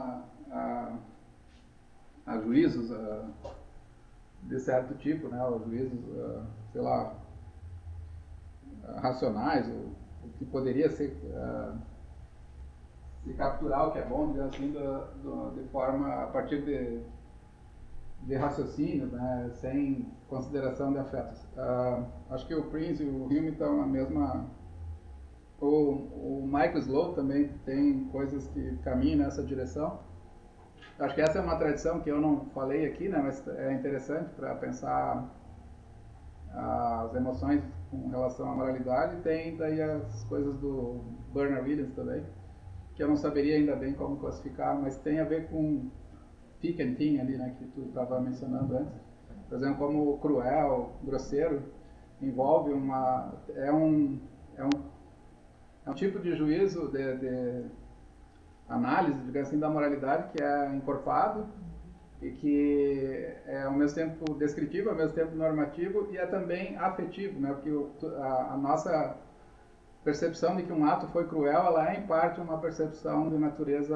a juízos de certo tipo, né? Os juízos, sei lá, racionais, o que poderia ser de capturar o que é bom, assim, de forma a partir de raciocínios, né, sem consideração de afetos. Acho que o Prince e o Hume estão na mesma... O Michael Slow também tem coisas que caminham nessa direção. Acho que essa é uma tradição que eu não falei aqui, né, mas é interessante para pensar as emoções com relação à moralidade. Tem daí as coisas do Bernard Williams também, que eu não saberia ainda bem como classificar, mas tem a ver com thick and thin ali, né, que tu estava mencionando antes. Por exemplo, como cruel, grosseiro, envolve é um tipo de juízo, de análise, digamos assim, da moralidade que é encorpado e que é ao mesmo tempo descritivo, ao mesmo tempo normativo e é também afetivo, né, porque a nossa percepção de que um ato foi cruel, ela é em parte uma percepção de natureza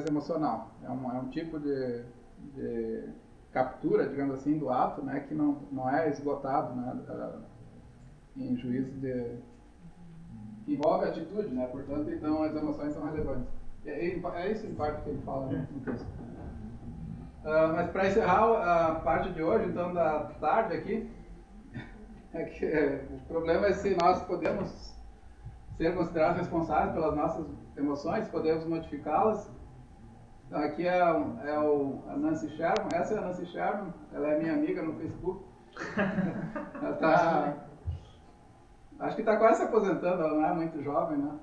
emocional. É um tipo de captura, digamos assim, do ato, né, que não é esgotado, né, em juízo que envolve a atitude, né, portanto, então as emoções são relevantes. É isso em parte que ele fala no texto. Mas para encerrar a parte de hoje, então, da tarde aqui, o problema é se nós podemos ser considerados responsáveis pelas nossas emoções, podemos modificá-las. Então aqui é a Nancy Sherman, essa é a Nancy Sherman, ela é minha amiga no Facebook. Ela tá, acho que está quase se aposentando, ela não é muito jovem, né?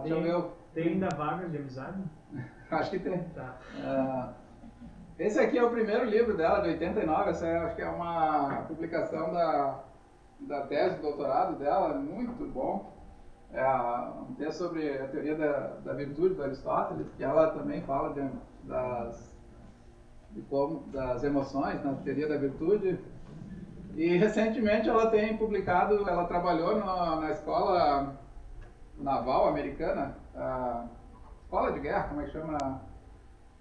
Deixa eu ver. Tem ainda vagas de amizade? Acho que tem. Tá. Esse aqui é o primeiro livro dela, de 89, acho que é uma publicação da tese de doutorado dela, muito bom. É um texto sobre a teoria da virtude do Aristóteles, que ela também fala das emoções, na teoria da virtude. E recentemente ela tem publicado, ela trabalhou na escola naval americana, escola de guerra, como é que chama,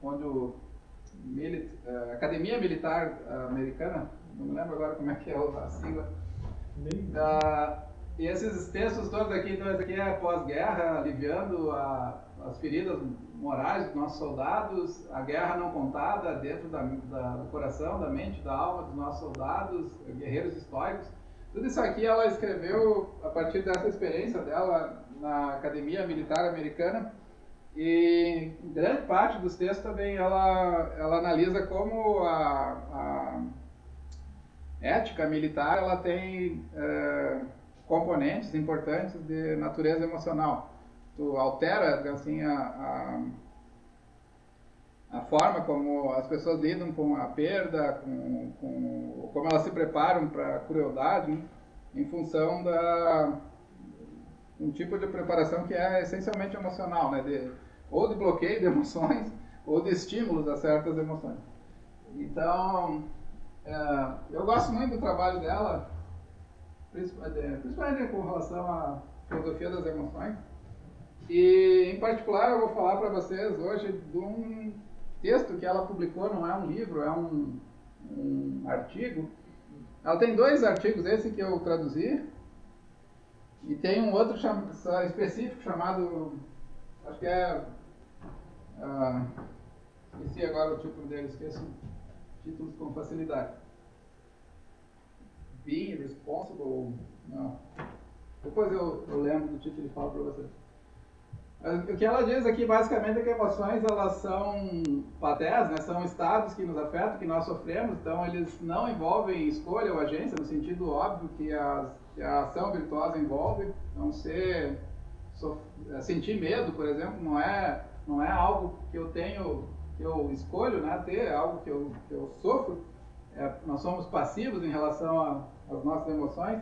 onde Academia Militar Americana, não me lembro agora como é que é a sigla. E esses textos todos aqui, então esse aqui é pós-guerra, aliviando as feridas morais dos nossos soldados, a guerra não contada dentro do coração, da mente, da alma dos nossos soldados, guerreiros estoicos. Tudo isso aqui ela escreveu a partir dessa experiência dela na Academia Militar Americana. E grande parte dos textos também ela analisa como a ética militar ela tem componentes importantes de natureza emocional. Tu altera assim a forma como as pessoas lidam com a perda, como elas se preparam para a crueldade, né? Em função um tipo de preparação que é essencialmente emocional, né? Ou de bloqueio de emoções, ou de estímulos a certas emoções. Então, eu gosto muito do trabalho dela, principalmente com relação à filosofia das emoções. E, em particular, eu vou falar para vocês hoje de um texto que ela publicou, não é um livro, é um artigo. Ela tem 2 artigos, esse que eu traduzi, E tem um outro específico chamado, acho que é, esqueci agora o título dele, esqueço títulos com facilidade. Being responsible, não. Depois eu lembro do título e falo para vocês. O que ela diz aqui basicamente é que emoções elas são patés, né? São estados que nos afetam, que nós sofremos, então eles não envolvem escolha ou agência, no sentido óbvio que a ação virtuosa envolve. Então sentir medo, por exemplo, não é algo que eu tenho, que eu escolho, né, ter, é algo que eu sofro. Nós somos passivos em relação às nossas emoções.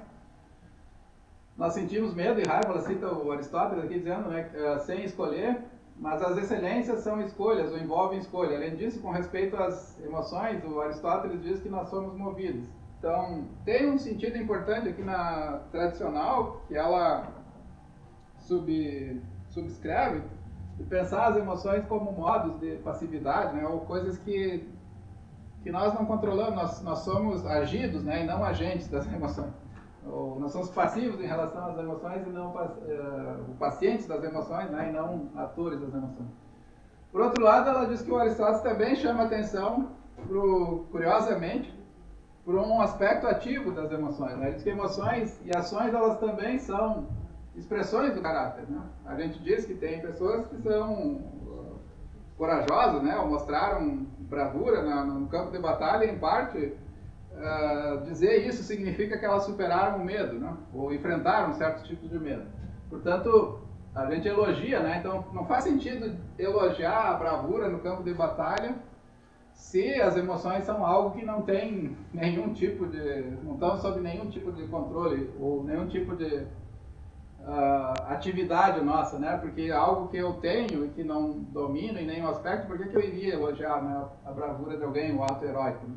Nós sentimos medo e raiva, ela cita o Aristóteles aqui dizendo, né, sem escolher, mas as excelências são escolhas, ou envolvem escolha. Além disso, com respeito às emoções, o Aristóteles diz que nós somos movidos. Então, tem um sentido importante aqui na tradicional, que ela subscreve, de pensar as emoções como modos de passividade, né, ou coisas que nós não controlamos, nós somos agidos, né, e não agentes das emoções. Ou nós somos passivos em relação às emoções e não pacientes das emoções, né, e não atores das emoções. Por outro lado, ela diz que o Aristóteles também chama atenção, curiosamente, por um aspecto ativo das emoções, né? Ele diz que emoções e ações elas também são expressões do caráter, né? A gente diz que tem pessoas que são corajosas, né, ou mostraram bravura no campo de batalha, em parte. Dizer isso significa que elas superaram o medo, né? Ou enfrentaram certos tipos de medo. Portanto, a gente elogia, né? Então não faz sentido elogiar a bravura no campo de batalha se as emoções são algo que não tem nenhum tipo de... não estão sob nenhum tipo de controle ou nenhum tipo de atividade nossa, né? Porque é algo que eu tenho e que não domino em nenhum aspecto, por que eu iria elogiar, né, a bravura de alguém, o ato heróico, né?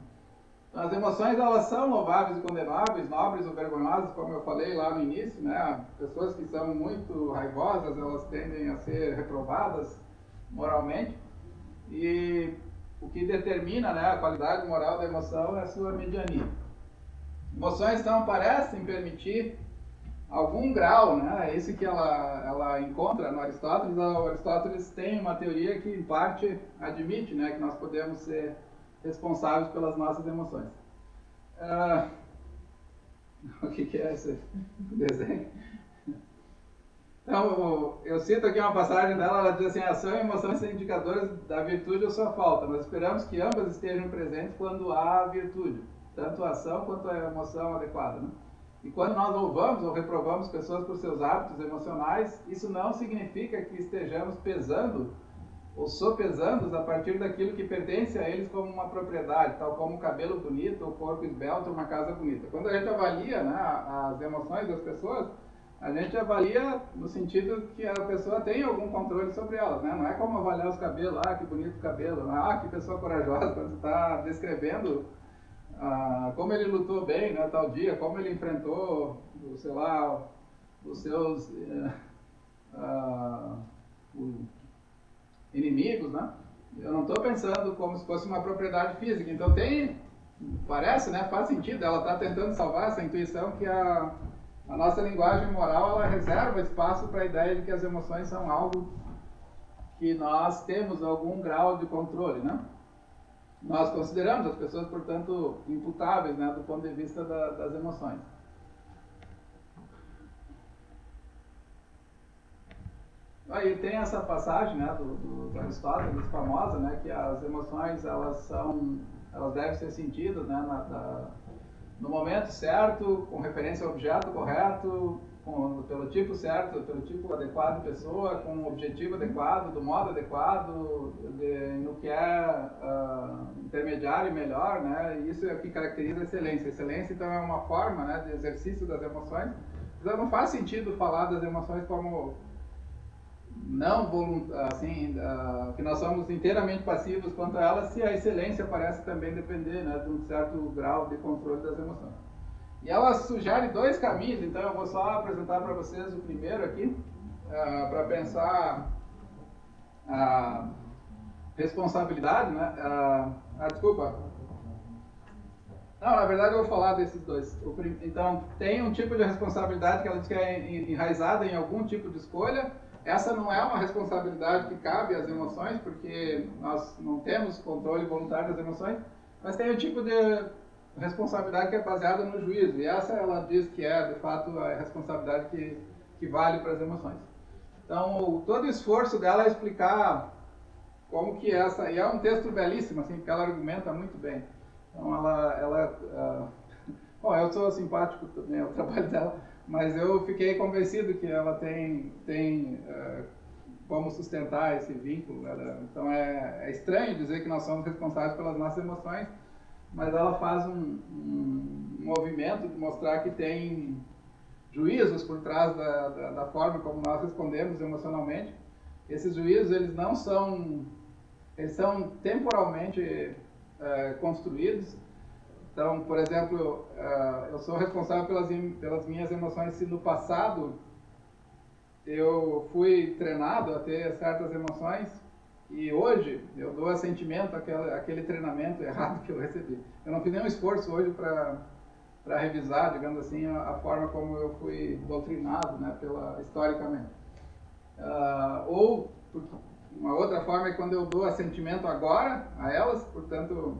As emoções, elas são louváveis e condenáveis, nobres ou vergonhosas, como eu falei lá no início, né? Pessoas que são muito raivosas, elas tendem a ser reprovadas moralmente. E o que determina, né, a qualidade moral da emoção é a sua mediania. Emoções, então, parecem permitir algum grau, né? É isso que ela encontra no Aristóteles. O Aristóteles tem uma teoria que, em parte, admite, né, que nós podemos ser responsáveis pelas nossas emoções. O que é esse desenho? Então, eu cito aqui uma passagem dela, ela diz assim: ação e emoções são indicadores da virtude ou sua falta, mas esperamos que ambas estejam presentes quando há virtude, tanto a ação quanto a emoção adequada, né? E quando nós louvamos ou reprovamos pessoas por seus hábitos emocionais, isso não significa que estejamos pesando ou sopesando a partir daquilo que pertence a eles como uma propriedade, tal como um cabelo bonito, ou corpo esbelto, ou uma casa bonita. Quando a gente avalia, né, as emoções das pessoas, a gente avalia no sentido que a pessoa tem algum controle sobre elas, né? Não é como avaliar os cabelos, que bonito cabelo, que pessoa corajosa, quando você está descrevendo como ele lutou bem, né, tal dia, como ele enfrentou, sei lá, os seus inimigos, né? Eu não estou pensando como se fosse uma propriedade física. Então parece, né, faz sentido, ela está tentando salvar essa intuição que a nossa linguagem moral, ela reserva espaço para a ideia de que as emoções são algo que nós temos algum grau de controle, né? Nós consideramos as pessoas, portanto, imputáveis, né, do ponto de vista das emoções. Aí tem essa passagem, né, do Aristóteles, famosa, né, que as emoções elas devem ser sentidas, né, no momento certo, com referência ao objeto correto, pelo tipo certo, pelo tipo adequado de pessoa, com o objetivo adequado, do modo adequado, no que é intermediário e melhor, né? E isso é o que caracteriza a excelência. A excelência, então, é uma forma, né, de exercício das emoções. Então, não faz sentido falar das emoções como não assim, que nós somos inteiramente passivos quanto a elas, se a excelência parece também depender, né, de um certo grau de controle das emoções. E ela sugere dois caminhos, então eu vou só apresentar para vocês o primeiro aqui, para pensar a responsabilidade, né? Desculpa. Não, na verdade eu vou falar desses dois. Então, tem um tipo de responsabilidade que ela diz que é enraizada em algum tipo de escolha. Essa não é uma responsabilidade que cabe às emoções, porque nós não temos controle voluntário das emoções, mas tem um tipo de responsabilidade que é baseada no juízo, e essa ela diz que é, de fato, a responsabilidade que vale para as emoções. Então, todo o esforço dela é explicar como que essa... E é um texto belíssimo, assim, porque ela argumenta muito bem. Então, bom, eu sou simpático também ao trabalho dela, mas eu fiquei convencido que ela tem como sustentar esse vínculo. Então, é estranho dizer que nós somos responsáveis pelas nossas emoções, mas ela faz um movimento de mostrar que tem juízos por trás da forma como nós respondemos emocionalmente. Esses juízos, eles não são... Eles são temporalmente construídos. Então, por exemplo, eu sou responsável pelas minhas emoções se no passado eu fui treinado a ter certas emoções e hoje eu dou assentimento àquele treinamento errado que eu recebi. Eu não fiz nenhum esforço hoje para revisar, digamos assim, a forma como eu fui doutrinado, né, historicamente. Ou uma outra forma é quando eu dou assentimento agora a elas, portanto,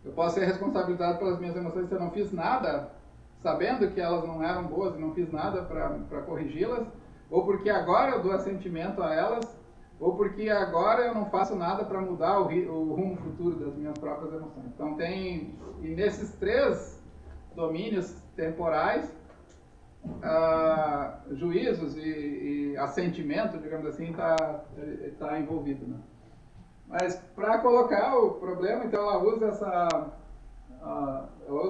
eu posso ser responsabilizado pelas minhas emoções se eu não fiz nada, sabendo que elas não eram boas e não fiz nada para corrigi-las, ou porque agora eu dou assentimento a elas, ou porque agora eu não faço nada para mudar o rumo futuro das minhas próprias emoções. Então e nesses três domínios temporais, juízos e assentimento, digamos assim, está envolvido, né? Mas para colocar o problema, então ela usa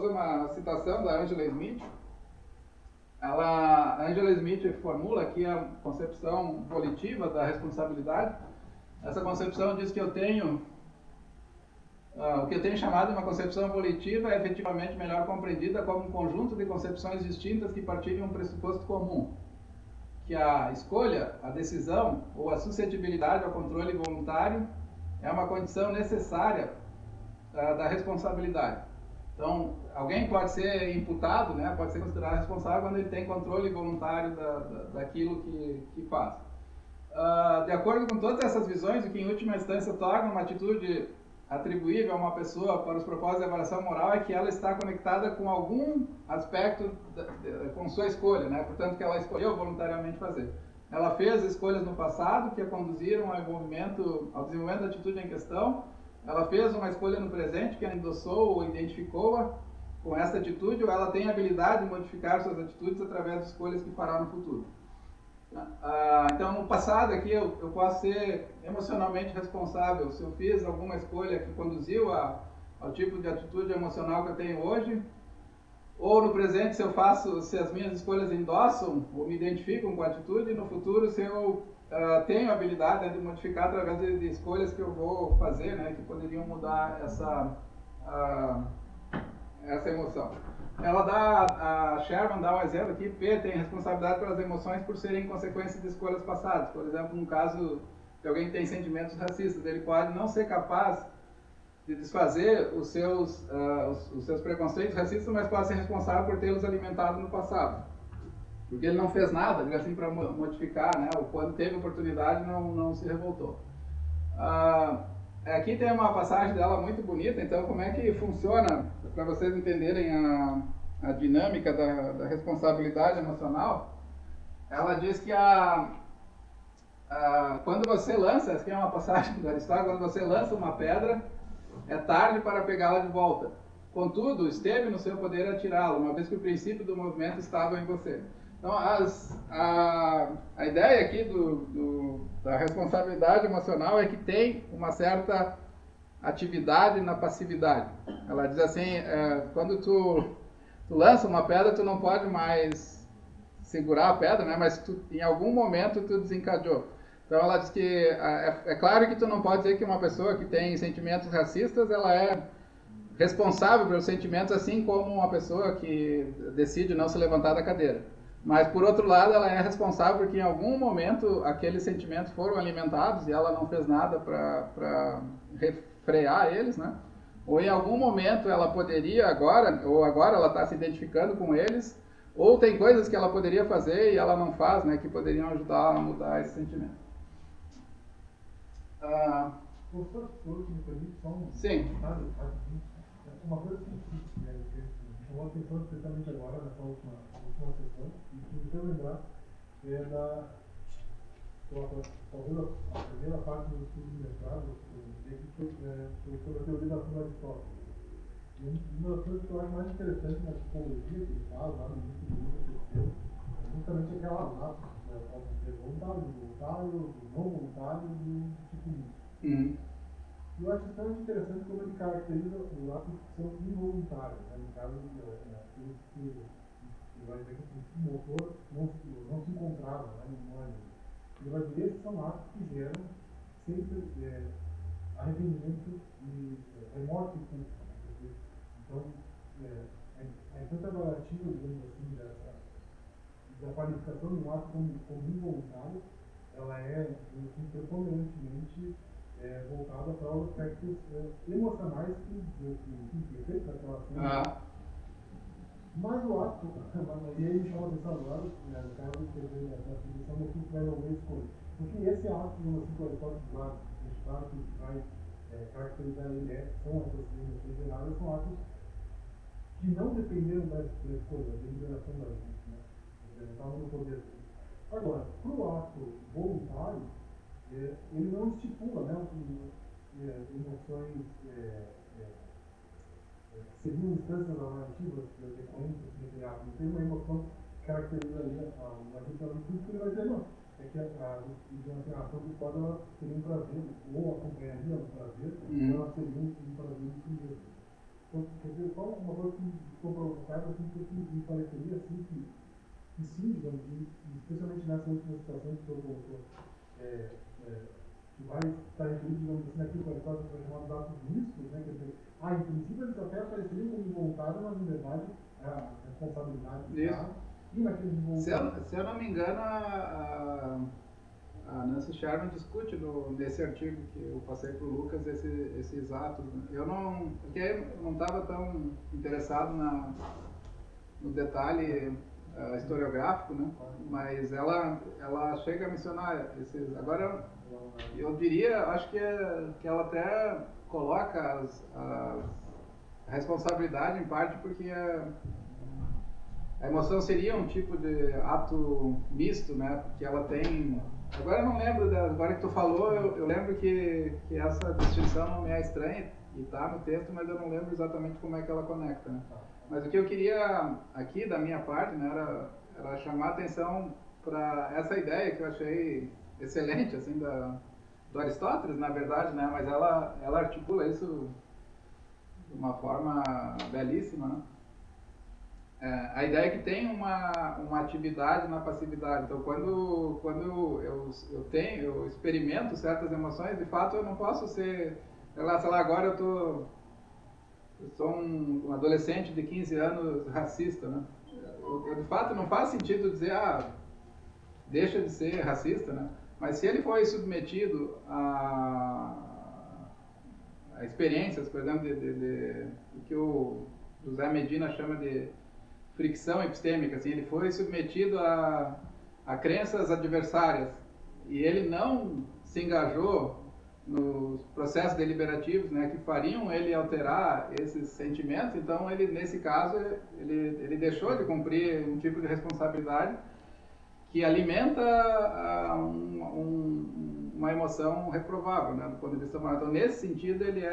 uma citação da Angela Smith. A Angela Smith formula aqui a concepção volitiva da responsabilidade. Essa concepção diz que o que eu tenho chamado de uma concepção volitiva é efetivamente melhor compreendida como um conjunto de concepções distintas que partilham de um pressuposto comum, que a escolha, a decisão ou a suscetibilidade ao controle voluntário é uma condição necessária da responsabilidade. Então, alguém pode ser imputado, né, pode ser considerado responsável quando ele tem controle voluntário daquilo que faz. De acordo com todas essas visões, o que em última instância torna uma atitude atribuível a uma pessoa para os propósitos de avaliação moral é que ela está conectada com algum aspecto com sua escolha, né? Portanto, que ela escolheu voluntariamente fazer. Ela fez escolhas no passado que a conduziram ao desenvolvimento da atitude em questão. Ela fez uma escolha no presente que a endossou ou identificou-a com essa atitude, ou ela tem a habilidade de modificar suas atitudes através de escolhas que fará no futuro. Então, no passado aqui, eu posso ser emocionalmente responsável se eu fiz alguma escolha que conduziu ao tipo de atitude emocional que eu tenho hoje, ou no presente, se as minhas escolhas endossam ou me identificam com a atitude, e no futuro, se eu tenho a habilidade de modificar através de escolhas que eu vou fazer, né, que poderiam mudar essa emoção. A Sherman dá um exemplo aqui. P tem responsabilidade pelas emoções por serem consequência de escolhas passadas. Por exemplo, no caso de alguém que tem sentimentos racistas, ele pode não ser capaz de desfazer os seus preconceitos racistas, mas pode ser responsável por tê-los alimentado no passado. Porque ele não fez nada, assim, para modificar, né? Ou quando teve oportunidade, não se revoltou. Aqui tem uma passagem dela muito bonita. Então, como é que funciona, para vocês entenderem a dinâmica da responsabilidade emocional? Ela diz que quando você lança, essa aqui é uma passagem do Aristóteles, quando você lança uma pedra, é tarde para pegá-la de volta. Contudo, esteve no seu poder atirá-la, uma vez que o princípio do movimento estava em você. Então, a ideia aqui da responsabilidade emocional é que tem uma certa atividade na passividade. Ela diz assim, quando tu lança uma pedra, tu não pode mais segurar a pedra, né? Mas em algum momento tu desencadeou. Então ela diz que é claro que tu não pode dizer que uma pessoa que tem sentimentos racistas, ela é responsável pelos sentimentos, assim como uma pessoa que decide não se levantar da cadeira. Mas, por outro lado, ela é responsável porque em algum momento aqueles sentimentos foram alimentados e ela não fez nada para refrear eles, né? ou em algum momento ela poderia agora, ou agora ela está se identificando com eles, ou tem coisas que ela poderia fazer e ela não faz, né, que poderiam ajudar a mudar esse sentimento. Professor, me permite só um sim. detalhe rapidinho. Uma coisa que chamou a atenção especialmente agora, nessa última sessão, e que me fez lembrar, é da talvez a primeira parte do estudo de mestrado, foi sobre a teoria da ação da Aristóteles. E uma das coisas que eu acho mais interessante na psicologia que ele faz, lá no início do livro terceiro, é justamente aquela análise, pode ser voluntário, do não voluntário, do tipo misto. E eu acho extremamente interessante como ele caracteriza os atos que são involuntários, né? No caso, aqueles que ele vai dizer que o motor não se encontrava, né? Ele vai dizer que esses são atos que geram sempre arrependimento e remorso e culpa. Então, a interpretativa, digamos assim, da qualificação de um ato como involuntário, ela é, assim, preponderantemente voltada para os aspectos emocionais que efeitos daquela ação. Mas o ato, e aí me chama a atenção agora, no caso de escrever a definição do que vai envolver escolha. Porque esse ato, digamos assim, que o Aristóteles lá, claro que vai caracterizar ele, são essas limitações gerais, são atos que não dependeram da escolha, da liberação da gente, né? Não estavam no poder. Agora, para o ato voluntário, ele não estipula, né, emoções, seriam instâncias narrativas decorrentes daquele ato. Não tem uma emoção que caracterizaria a questão do que ele vai dizer, não. É que a ação que pode, ela seria um prazer, ou acompanharia um prazer, ou ela seria um prazer de si mesmo. Então, quer dizer, só uma coisa que ficou provocada, assim, que me pareceria assim, que sim, digamos, especialmente nessa última situação que o senhor colocou, que vai estar referido, digamos assim, naquilo que o Aristóteles foi chamado de atos mistos, né? Quer dizer, em princípio eles até apareceriam como involuntários, mas na verdade a responsabilidade do Estado e naqueles involuntários. Se eu não me engano, a Nancy Sherman discute nesse artigo que eu passei para o Lucas esses atos. Né? Porque eu não estava tão interessado no detalhe historiográfico, né? Mas ela chega a mencionar esses. Agora, eu diria, acho que ela até coloca a responsabilidade em parte porque a emoção seria um tipo de ato misto, né? Porque ela tem. Agora eu não lembro, agora que tu falou, eu lembro que essa distinção não me é estranha e está no texto, mas eu não lembro exatamente como é que ela conecta, né? Mas o que eu queria aqui, da minha parte, né, era chamar a atenção para essa ideia que eu achei excelente, assim, do Aristóteles, na verdade, né, mas ela articula isso de uma forma belíssima, né? A ideia é que tem uma atividade na passividade. Então, quando eu experimento certas emoções, de fato eu não posso ser, sei lá, agora eu sou um adolescente de 15 anos racista, né? Eu, de fato, não faz sentido dizer, deixa de ser racista, né? Mas se ele foi submetido a experiências, por exemplo, de que o José Medina chama de fricção epistêmica, assim, ele foi submetido a crenças adversárias e ele não se engajou nos processos deliberativos, né, que fariam ele alterar esses sentimentos. Então, ele, nesse caso, ele deixou de cumprir um tipo de responsabilidade que alimenta uma emoção reprovável, né, do ponto de vista moral. Então, nesse sentido, ele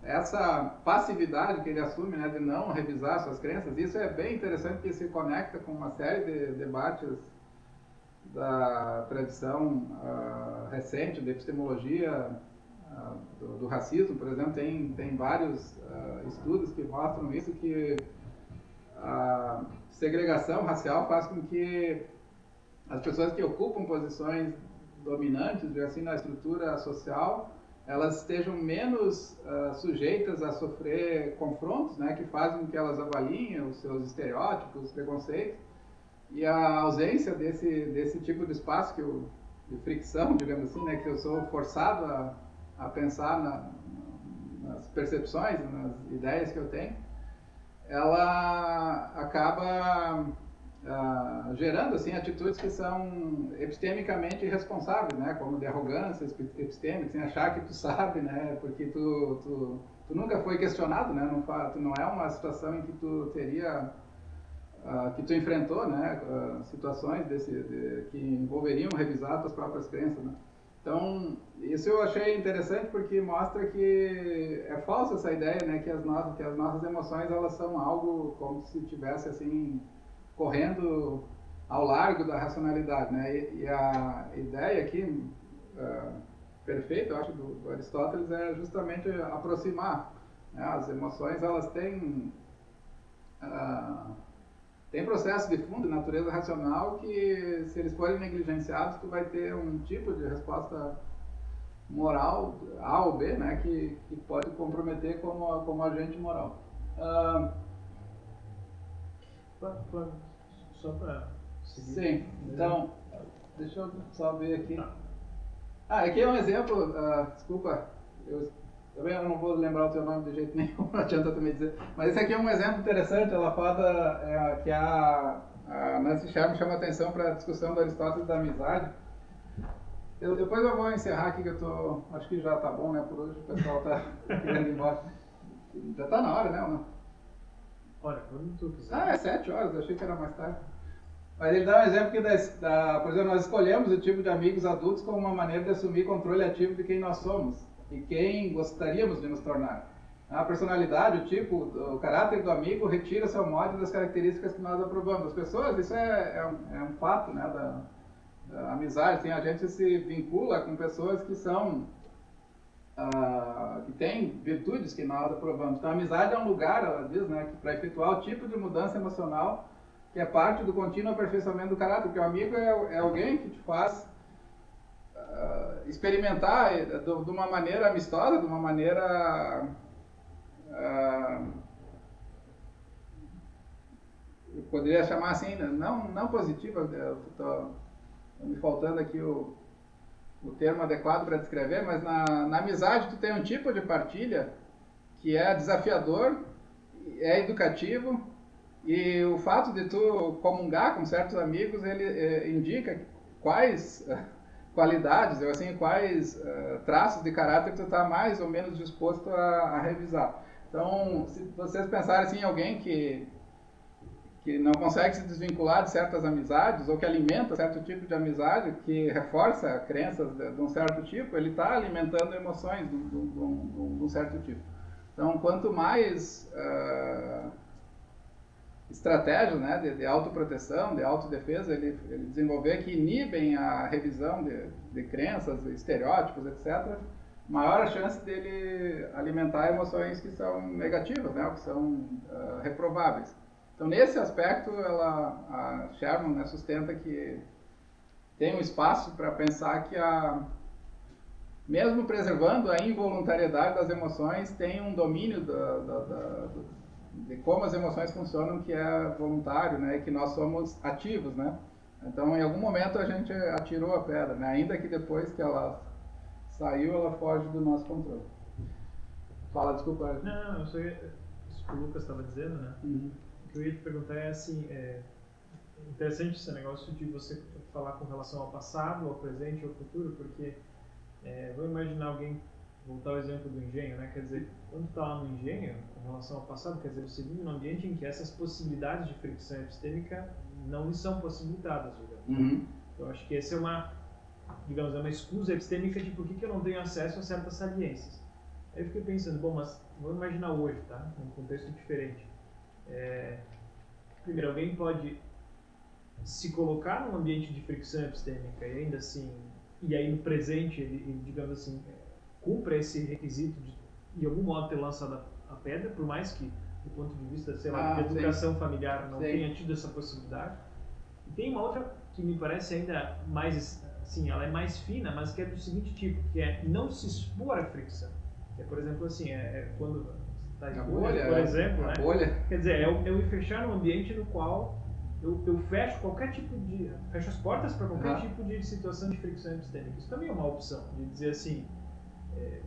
essa passividade que ele assume, né, de não revisar suas crenças. Isso é bem interessante porque se conecta com uma série de debates da tradição recente da epistemologia do racismo, por exemplo. Tem vários estudos que mostram isso, que a segregação racial faz com que as pessoas que ocupam posições dominantes, assim, na estrutura social, elas estejam menos sujeitas a sofrer confrontos, né, que fazem com que elas avaliem os seus estereótipos, os preconceitos, e a ausência desse tipo de espaço de fricção, digamos assim, né, que eu sou forçado a pensar nas percepções, nas ideias que eu tenho, ela acaba gerando assim atitudes que são epistemicamente irresponsáveis, né, como de arrogância epistêmica, sem achar que tu sabe, né, porque tu nunca foi questionado, né, não é uma situação em que tu teria que tu enfrentou, né, situações que envolveriam revisar tuas próprias crenças, né? Então, isso eu achei interessante porque mostra que é falsa essa ideia, né, que as nossas emoções elas são algo como se tivesse assim correndo ao largo da racionalidade, né? E a ideia aqui perfeita, eu acho, do Aristóteles é justamente aproximar, né? As emoções elas têm processos de fundo, de natureza racional, que se eles forem negligenciados, tu vai ter um tipo de resposta moral, A ou B, né, que pode comprometer como agente moral. Só para seguir. Sim, então, deixa eu só ver aqui. Aqui é um exemplo, desculpa, eu não vou lembrar o teu nome de jeito nenhum, não adianta tu me dizer. Mas esse aqui é um exemplo interessante, ela fala que a Nancy Sherman chama atenção para a discussão do Aristóteles da amizade. Depois eu vou encerrar aqui, que acho que já está bom, né, por hoje o pessoal está querendo ir embora. Já está na hora, né, ou não? Olha, quando tu quiser. É 7 horas, eu achei que era mais tarde. Mas ele dá um exemplo que, por exemplo, nós escolhemos o tipo de amigos adultos como uma maneira de assumir controle ativo de quem nós somos e quem gostaríamos de nos tornar. A personalidade, o tipo, o caráter do amigo retira seu modo das características que nós aprovamos. As pessoas, isso é um fato, né, da amizade. Assim, a gente se vincula com pessoas que são que têm virtudes que nós aprovamos. Então a amizade é um lugar, ela diz, né, para efetuar o tipo de mudança emocional que é parte do contínuo aperfeiçoamento do caráter, porque o amigo é alguém que te faz experimentar de uma maneira amistosa, de uma maneira eu poderia chamar assim, não positiva, estou me faltando aqui o termo adequado para descrever, mas na amizade tu tem um tipo de partilha que é desafiador, é educativo, e o fato de tu comungar com certos amigos, ele indica quais qualidades, ou assim, quais traços de caráter tu está mais ou menos disposto a revisar. Então, se vocês pensarem assim, em alguém que não consegue se desvincular de certas amizades, ou que alimenta certo tipo de amizade, que reforça crenças de um certo tipo, ele está alimentando emoções de um certo tipo. Então, quanto mais estratégias, né, de autoproteção, de autodefesa, ele desenvolver que inibem a revisão de crenças, estereótipos, etc., maior a chance dele alimentar emoções que são negativas, né, ou que são reprováveis. Então, nesse aspecto, a Sherman, né, sustenta que tem um espaço para pensar que mesmo preservando a involuntariedade das emoções, tem um domínio de como as emoções funcionam que é voluntário, né, e que nós somos ativos, né. Então, em algum momento a gente atirou a pedra, né, ainda que depois que ela saiu, ela foge do nosso controle. Fala, desculpa. Não, eu só isso que o Lucas estava dizendo, né. Uhum. O que eu ia te perguntar é assim, interessante esse negócio de você falar com relação ao passado, ao presente e ao futuro, porque vou imaginar alguém, voltar ao exemplo do engenho, né? Quer dizer, quando está lá no engenho, com relação ao passado, quer dizer, você vive num ambiente em que essas possibilidades de fricção epistêmica não lhe são possibilitadas, digamos. Uhum. Então, acho que essa é uma escusa epistêmica de por que eu não tenho acesso a certas saliências. Aí eu fiquei pensando, bom, mas vamos imaginar hoje, tá? Num contexto diferente. Primeiro, alguém pode se colocar num ambiente de fricção epistêmica e ainda assim, e aí no presente ele digamos assim, cumpra esse requisito de de algum modo ter lançado a pedra, por mais que do ponto de vista, sei lá, de educação familiar não tenha tido essa possibilidade. E tem uma outra que me parece ainda mais, assim, ela é mais fina, mas que é do seguinte tipo, que é não se expor à fricção. Que é, por exemplo, assim, quando está em bolha, por exemplo, né? Bolha. Quer dizer, eu me fechar num ambiente no qual eu fecho qualquer tipo de... fecho as portas para qualquer tipo de situação de fricção epistêmica. Isso também é uma opção, de dizer assim,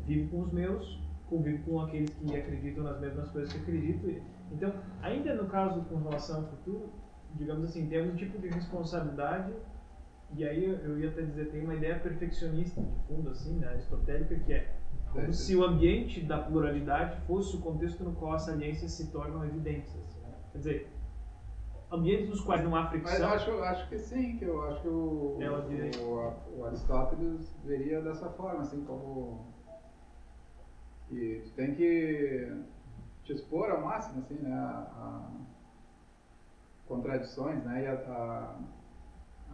vivo com os meus, convive com aqueles que acreditam nas mesmas coisas que acredito. Então, ainda no caso com relação ao futuro, digamos assim, tem algum tipo de responsabilidade, e aí eu ia até dizer, tem uma ideia perfeccionista de fundo, assim, né, aristotélica, que é como se o ambiente da pluralidade fosse o contexto no qual as saliências se tornam evidentes. Assim, né? Quer dizer, ambientes nos quais não há fricção... Mas eu acho que sim, que eu acho que o Aristóteles veria dessa forma, assim, como que tu tem que te expor ao máximo, assim, né, a contradições, né, e a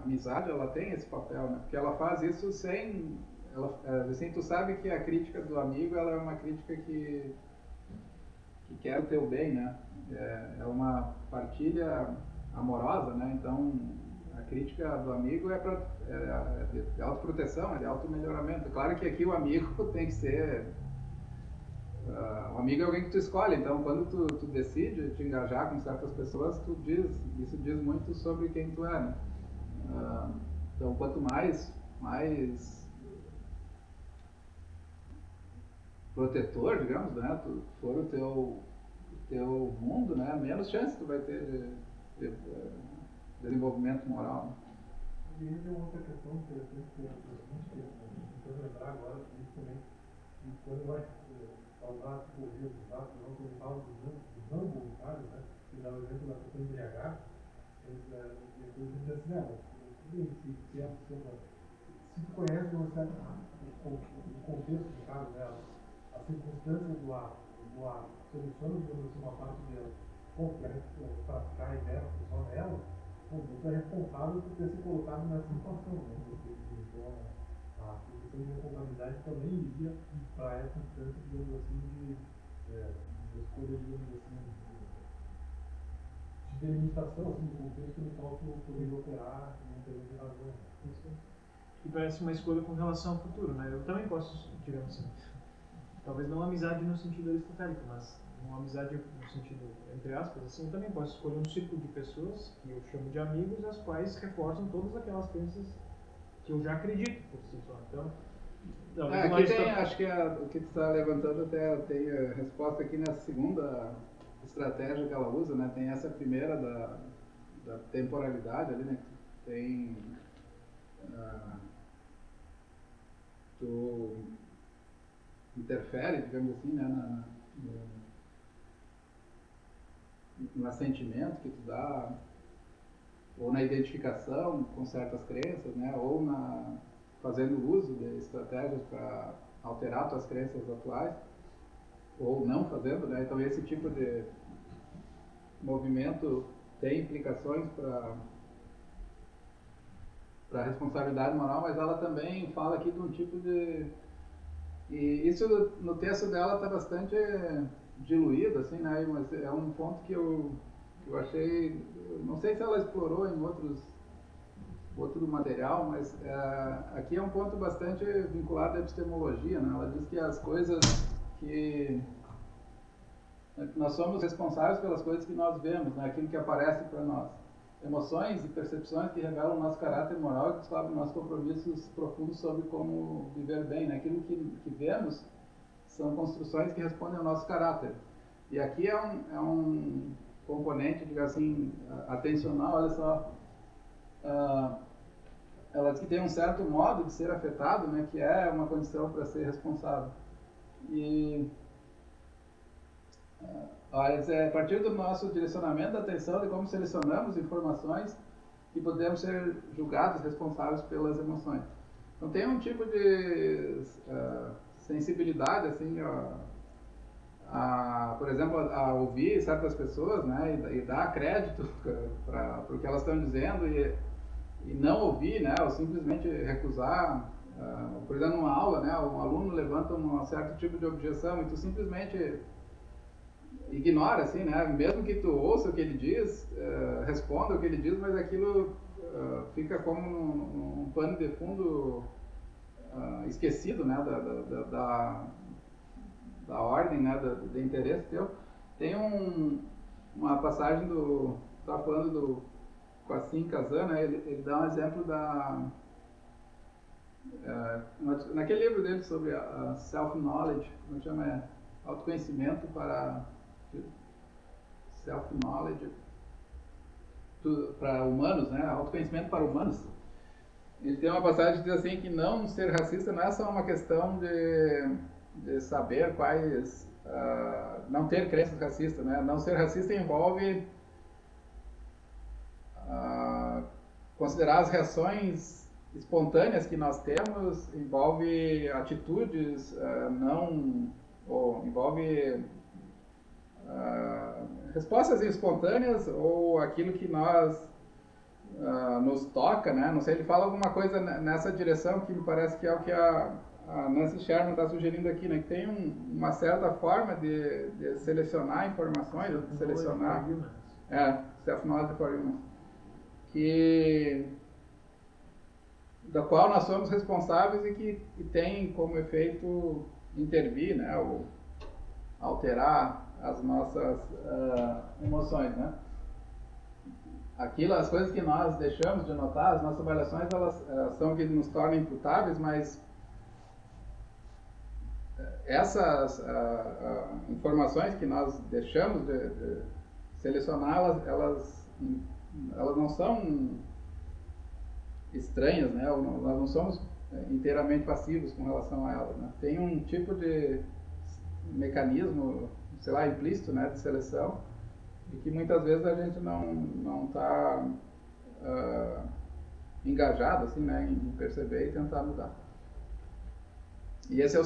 amizade, ela tem esse papel, né, porque ela faz isso sem... assim, tu sabe que a crítica do amigo, ela é uma crítica que quer o teu bem, né, é uma partilha amorosa, né, então a crítica do amigo é de autoproteção, é de automelhoramento. Claro que aqui o amigo tem que ser... o amigo é alguém que tu escolhe, então quando tu decide te engajar com certas pessoas, isso diz muito sobre quem tu é, né? Então quanto mais protetor, digamos, né, tu for o teu mundo, né, menos chance tu vai ter de desenvolvimento moral. E aí tem uma outra questão interessante que eu estou lembrar agora, isso também, e quando vai usar a psicologia dos dados, quando ele fala dos não voluntários, né, que dá o exemplo da pessoa embriagada, eles dizem assim, se tu conhece o contexto do caso dela, as circunstâncias do ato, seleciona, digamos assim, uma parte dela, para ficar inverso só nela, você é responsável por ter se colocado nessa situação, né? Então, a questão de responsabilidade também iria para essa instância, digamos assim, de escolha, digamos assim, de delimitação, assim, do contexto no qual tu poderia operar em termos de razão. E parece uma escolha com relação ao futuro, né? Eu também posso, digamos assim, talvez não amizade no sentido aristotélico, mas uma amizade no sentido, entre aspas, assim, eu também posso escolher um círculo de pessoas que eu chamo de amigos, as quais reforçam todas aquelas crenças que eu já acredito por si só. Então, acho que o que tu está levantando até tem a resposta aqui nessa segunda estratégia que ela usa, né? Tem essa primeira da temporalidade ali, né? Tem tu interfere, digamos assim, né, no assentimento que tu dá, ou na identificação com certas crenças, né, ou fazendo uso de estratégias para alterar tuas crenças atuais, ou não fazendo, né, então esse tipo de movimento tem implicações para a responsabilidade moral, mas ela também fala aqui de um tipo de... E isso no texto dela está bastante diluído, assim, né? Mas é um ponto que eu achei... Não sei se ela explorou em outro material, mas aqui é um ponto bastante vinculado à epistemologia, né? Ela diz que as coisas que... Nós somos responsáveis pelas coisas que nós vemos, né? Aquilo que aparece para nós. Emoções e percepções que revelam o nosso caráter moral e que descobrem nossos compromissos profundos sobre como viver bem, né? Aquilo que vemos são construções que respondem ao nosso caráter. E aqui é um componente, digamos assim, atencional, olha só. Ela diz que tem um certo modo de ser afetado, né? Que é uma condição para ser responsável. E... a partir do nosso direcionamento da atenção de como selecionamos informações e podemos ser julgados responsáveis pelas emoções. Então tem um tipo de sensibilidade, assim, por exemplo, a ouvir certas pessoas, né, e dar crédito para o que elas estão dizendo e não ouvir, né, ou simplesmente recusar. Por exemplo, numa aula, né, um aluno levanta um certo tipo de objeção e tu simplesmente ignora, assim, né? Mesmo que tu ouça o que ele diz, responda o que ele diz, mas aquilo fica como um pano de fundo esquecido, né? Da ordem, né? Do interesse teu. Tem uma passagem estava falando do Kwasi Kazan, né? Ele dá um exemplo naquele livro dele sobre a self-knowledge, como chama, autoconhecimento para self-knowledge para humanos, né? Autoconhecimento para humanos. Ele tem uma passagem que diz assim que não ser racista não é só uma questão de saber quais, não ter crenças racistas, né? Não ser racista envolve considerar as reações espontâneas que nós temos, envolve atitudes, envolve respostas espontâneas ou aquilo que nos toca, né? Não sei, ele fala alguma coisa nessa direção que me parece que é o que a Nancy Sherman está sugerindo aqui, né? Que tem uma certa forma de selecionar informações, de selecionar self-knowledge for humans, da qual nós somos responsáveis e que tem como efeito intervir, né? Ou alterar as nossas emoções, né? As coisas que nós deixamos de notar, as nossas avaliações, elas são que nos tornam imputáveis, mas essas informações que nós deixamos de selecionar, elas não são estranhas, né? Nós não somos inteiramente passivos com relação a elas, né? Tem um tipo de mecanismo, sei lá, implícito, né, de seleção, e que muitas vezes a gente não está engajado assim, né, em perceber e tentar mudar. E esse é a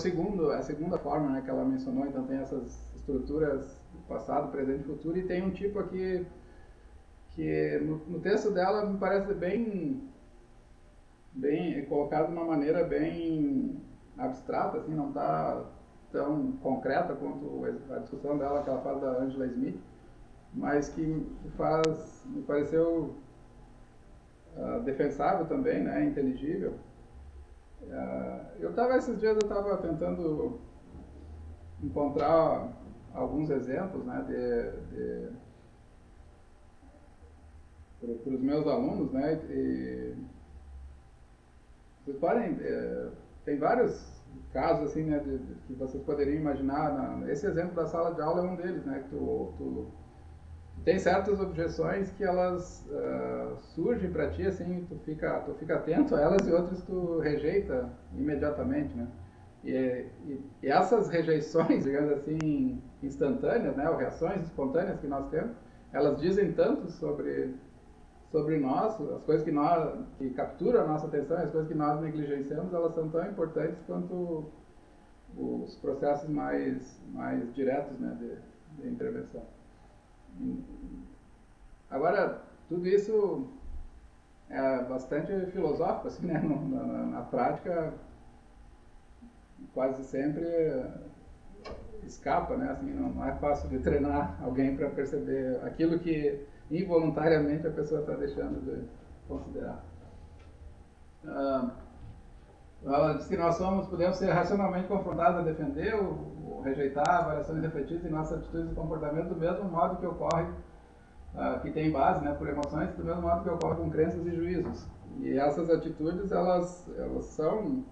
segunda forma, né, que ela mencionou. Então tem essas estruturas do passado, presente e futuro, e tem um tipo aqui que no texto dela me parece bem colocado de uma maneira bem abstrata, assim, não está tão concreta quanto a discussão dela que ela faz da Angela Smith, mas que me pareceu defensável também, né, inteligível. Esses dias eu estava tentando encontrar alguns exemplos, né, para os meus alunos, né, e vocês podem, tem vários casos assim, né, que vocês poderiam imaginar. Esse exemplo da sala de aula é um deles, né, que tu tem certas objeções que elas surgem para ti, assim, tu fica atento a elas, e outras tu rejeita imediatamente, né? E essas rejeições, digamos assim, instantâneas, né, ou reações espontâneas que nós temos, elas dizem tanto sobre nós, as coisas que capturam a nossa atenção, as coisas que nós negligenciamos, elas são tão importantes quanto os processos mais diretos, né, de intervenção. Agora, tudo isso é bastante filosófico, assim, né? Na prática, quase sempre escapa, né? Assim, não é fácil de treinar alguém para perceber aquilo que involuntariamente a pessoa está deixando de considerar. Ela diz que nós podemos ser racionalmente confrontados a defender ou rejeitar avaliações refletidas em nossas atitudes e comportamento do mesmo modo que ocorre, que tem base, né, por emoções, do mesmo modo que ocorre com crenças e juízos. E essas atitudes, elas são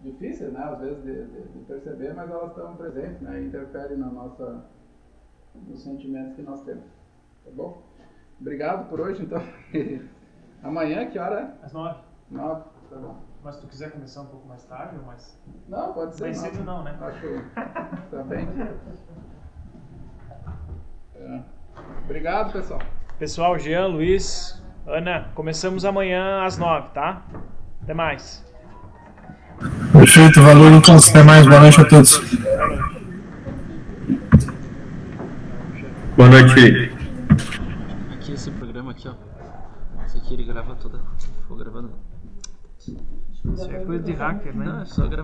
difíceis, né, às vezes de perceber, mas elas estão presentes, né, e interferem nos sentimentos que nós temos. Tá bom? Obrigado por hoje, então. Amanhã, que hora é? Às 9. 9, tá bom. Mas se tu quiser começar um pouco mais tarde ou mais... Não, pode ser. Mais cedo não, né? Acho também. Obrigado, pessoal. Pessoal, Jean, Luiz, Ana, começamos amanhã às 9, tá? Até mais. Perfeito, valeu, Lucas. Até mais, boa noite a todos. Boa noite. Aqui esse programa aqui, ó. Esse aqui ele grava toda. Vou gravando. Isso é coisa de hacker, né? Não, é só gravar.